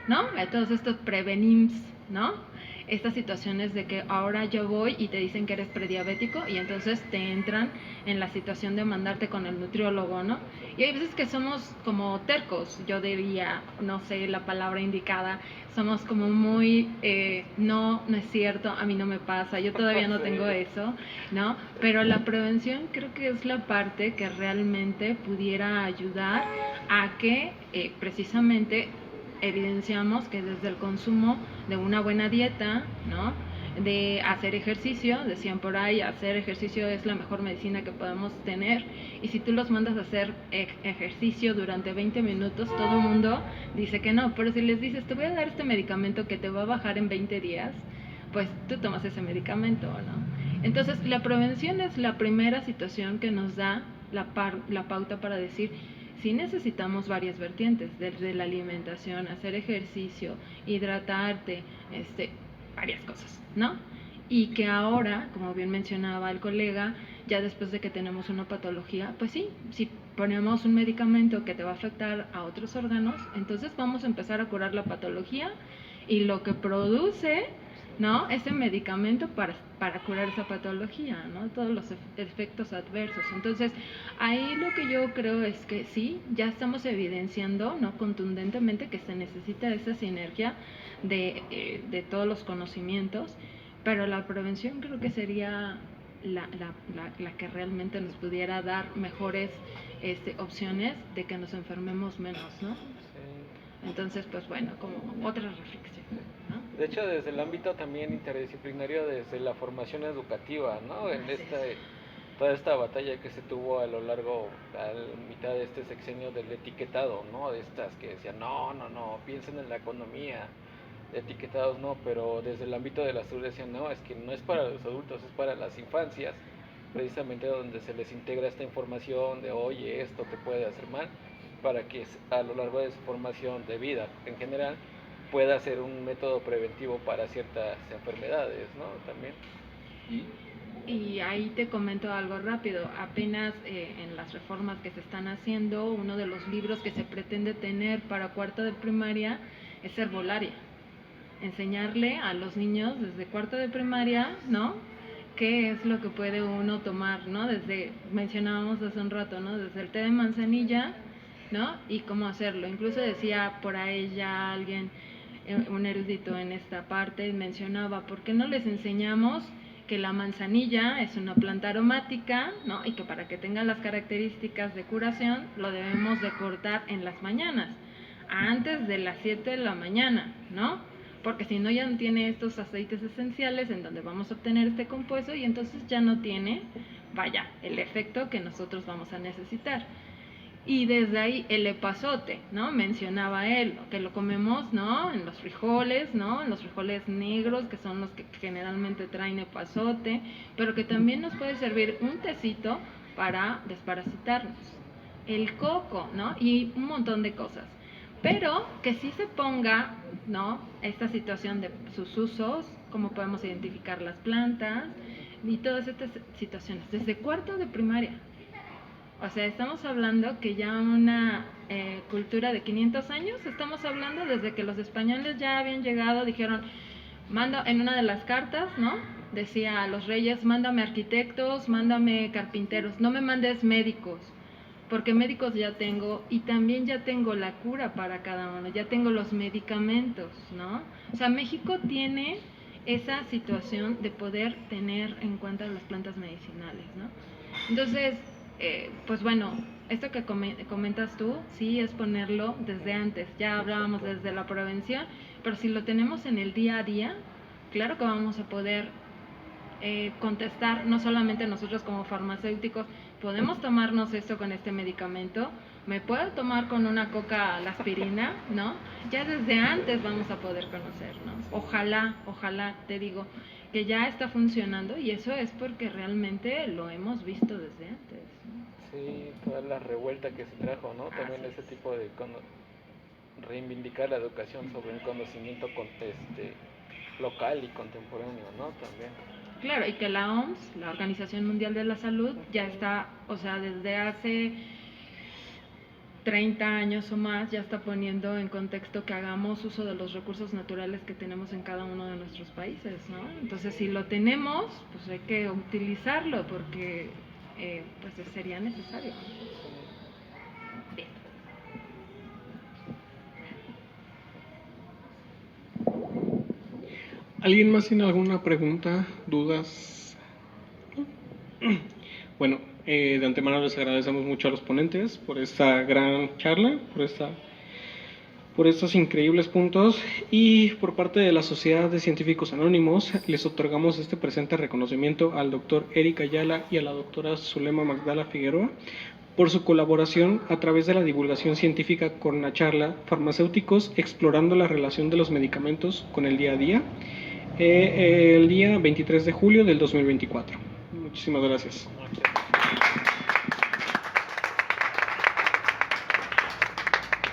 ¿no? Todos estos prevenims, ¿no? Estas situaciones de que ahora yo voy y te dicen que eres prediabético y entonces te entran en la situación de mandarte con el nutriólogo, ¿no? Y hay veces que somos como tercos, yo diría, no sé la palabra indicada, somos como muy, no es cierto, a mí no me pasa, yo todavía no tengo eso, ¿no? Pero la prevención creo que es la parte que realmente pudiera ayudar a que precisamente evidenciamos que desde el consumo de una buena dieta, ¿no? De hacer ejercicio, decían por ahí, hacer ejercicio es la mejor medicina que podemos tener, y si tú los mandas a hacer ejercicio durante 20 minutos, todo el mundo dice que no, pero si les dices, te voy a dar este medicamento que te va a bajar en 20 días, pues tú tomas ese medicamento, ¿no? Entonces, la prevención es la primera situación que nos da la pauta para decir si necesitamos varias vertientes, desde la alimentación, hacer ejercicio, hidratarte, varias cosas, ¿no? Y que ahora, como bien mencionaba el colega, ya después de que tenemos una patología, pues sí, si ponemos un medicamento que te va a afectar a otros órganos, entonces vamos a empezar a curar la patología y lo que produce, ¿no?, ese medicamento para curar esa patología, ¿no?, todos los efectos adversos. Entonces, ahí lo que yo creo es que sí, ya estamos evidenciando, ¿no?, contundentemente que se necesita esa sinergia de todos los conocimientos, pero la prevención creo que sería la que realmente nos pudiera dar mejores opciones de que nos enfermemos menos, ¿no? Sí. Entonces, pues bueno, como otra reflexión, ¿no? De hecho, desde el ámbito también interdisciplinario, desde la formación educativa, ¿no? En toda esta batalla que se tuvo a lo largo, a la mitad de este sexenio del etiquetado, ¿no? De estas que decían, no, piensen en la economía, etiquetados no, pero desde el ámbito de la salud decían, no, es que no es para los adultos, es para las infancias, precisamente donde se les integra esta información de, oye, esto te puede hacer mal, para que a lo largo de su formación de vida en general pueda ser un método preventivo para ciertas enfermedades, ¿no? También. Y ahí te comento algo rápido, apenas en las reformas que se están haciendo, uno de los libros que se pretende tener para cuarto de primaria es herbolaria. Enseñarle a los niños desde cuarto de primaria, ¿no?, qué es lo que puede uno tomar, ¿no? Mencionábamos hace un rato, ¿no?, desde el té de manzanilla, ¿no?, y cómo hacerlo. Incluso decía por ahí ya alguien, un erudito en esta parte, mencionaba, ¿por qué no les enseñamos que la manzanilla es una planta aromática, ¿no?, y que para que tenga las características de curación lo debemos de cortar en las mañanas, antes de las 7 de la mañana, ¿no?, porque si no ya no tiene estos aceites esenciales en donde vamos a obtener este compuesto y entonces ya no tiene, el efecto que nosotros vamos a necesitar. Y desde ahí el epazote, ¿no?, mencionaba él, que lo comemos, ¿no?, en los frijoles, ¿no?, en los frijoles negros, que son los que generalmente traen epazote, pero que también nos puede servir un tecito para desparasitarnos. El coco, ¿no?, y un montón de cosas. Pero que sí se ponga, ¿no?, esta situación de sus usos, cómo podemos identificar las plantas y todas estas situaciones, desde cuarto de primaria. O sea, estamos hablando que ya una cultura de 500 años, estamos hablando desde que los españoles ya habían llegado, dijeron, en una de las cartas, ¿no?, decía a los reyes, mándame arquitectos, mándame carpinteros, no me mandes médicos, porque médicos ya tengo y también ya tengo la cura para cada uno, ya tengo los medicamentos, ¿no? O sea, México tiene esa situación de poder tener en cuenta las plantas medicinales, ¿no? Entonces, pues bueno, esto que comentas tú, sí es ponerlo desde antes, ya hablábamos desde la prevención, pero si lo tenemos en el día a día, claro que vamos a poder contestar, no solamente nosotros como farmacéuticos, podemos tomarnos esto con este medicamento, me puedo tomar con una coca la aspirina, ¿no? Ya desde antes vamos a poder conocernos. Ojalá, te digo, que ya está funcionando y eso es porque realmente lo hemos visto desde antes, ¿no? Sí, toda la revuelta que se trajo, ¿no? También ese tipo de reivindicar la educación sobre un conocimiento local y contemporáneo, ¿no? También. Claro, y que la OMS, la Organización Mundial de la Salud, ya está, o sea, desde hace 30 años o más, ya está poniendo en contexto que hagamos uso de los recursos naturales que tenemos en cada uno de nuestros países, ¿no? Entonces, si lo tenemos, pues hay que utilizarlo porque pues sería necesario. Bien. ¿Alguien más tiene alguna pregunta, dudas? Bueno, de antemano les agradecemos mucho a los ponentes por esta gran charla, por estos increíbles puntos, y por parte de la Sociedad de Científicos Anónimos les otorgamos este presente reconocimiento al doctor Eric Ayala y a la doctora Zulema Magdala Figueroa por su colaboración a través de la divulgación científica con la charla Farmacéuticos explorando la relación de los medicamentos con el día a día, El día 23 de julio del 2024. Muchísimas gracias.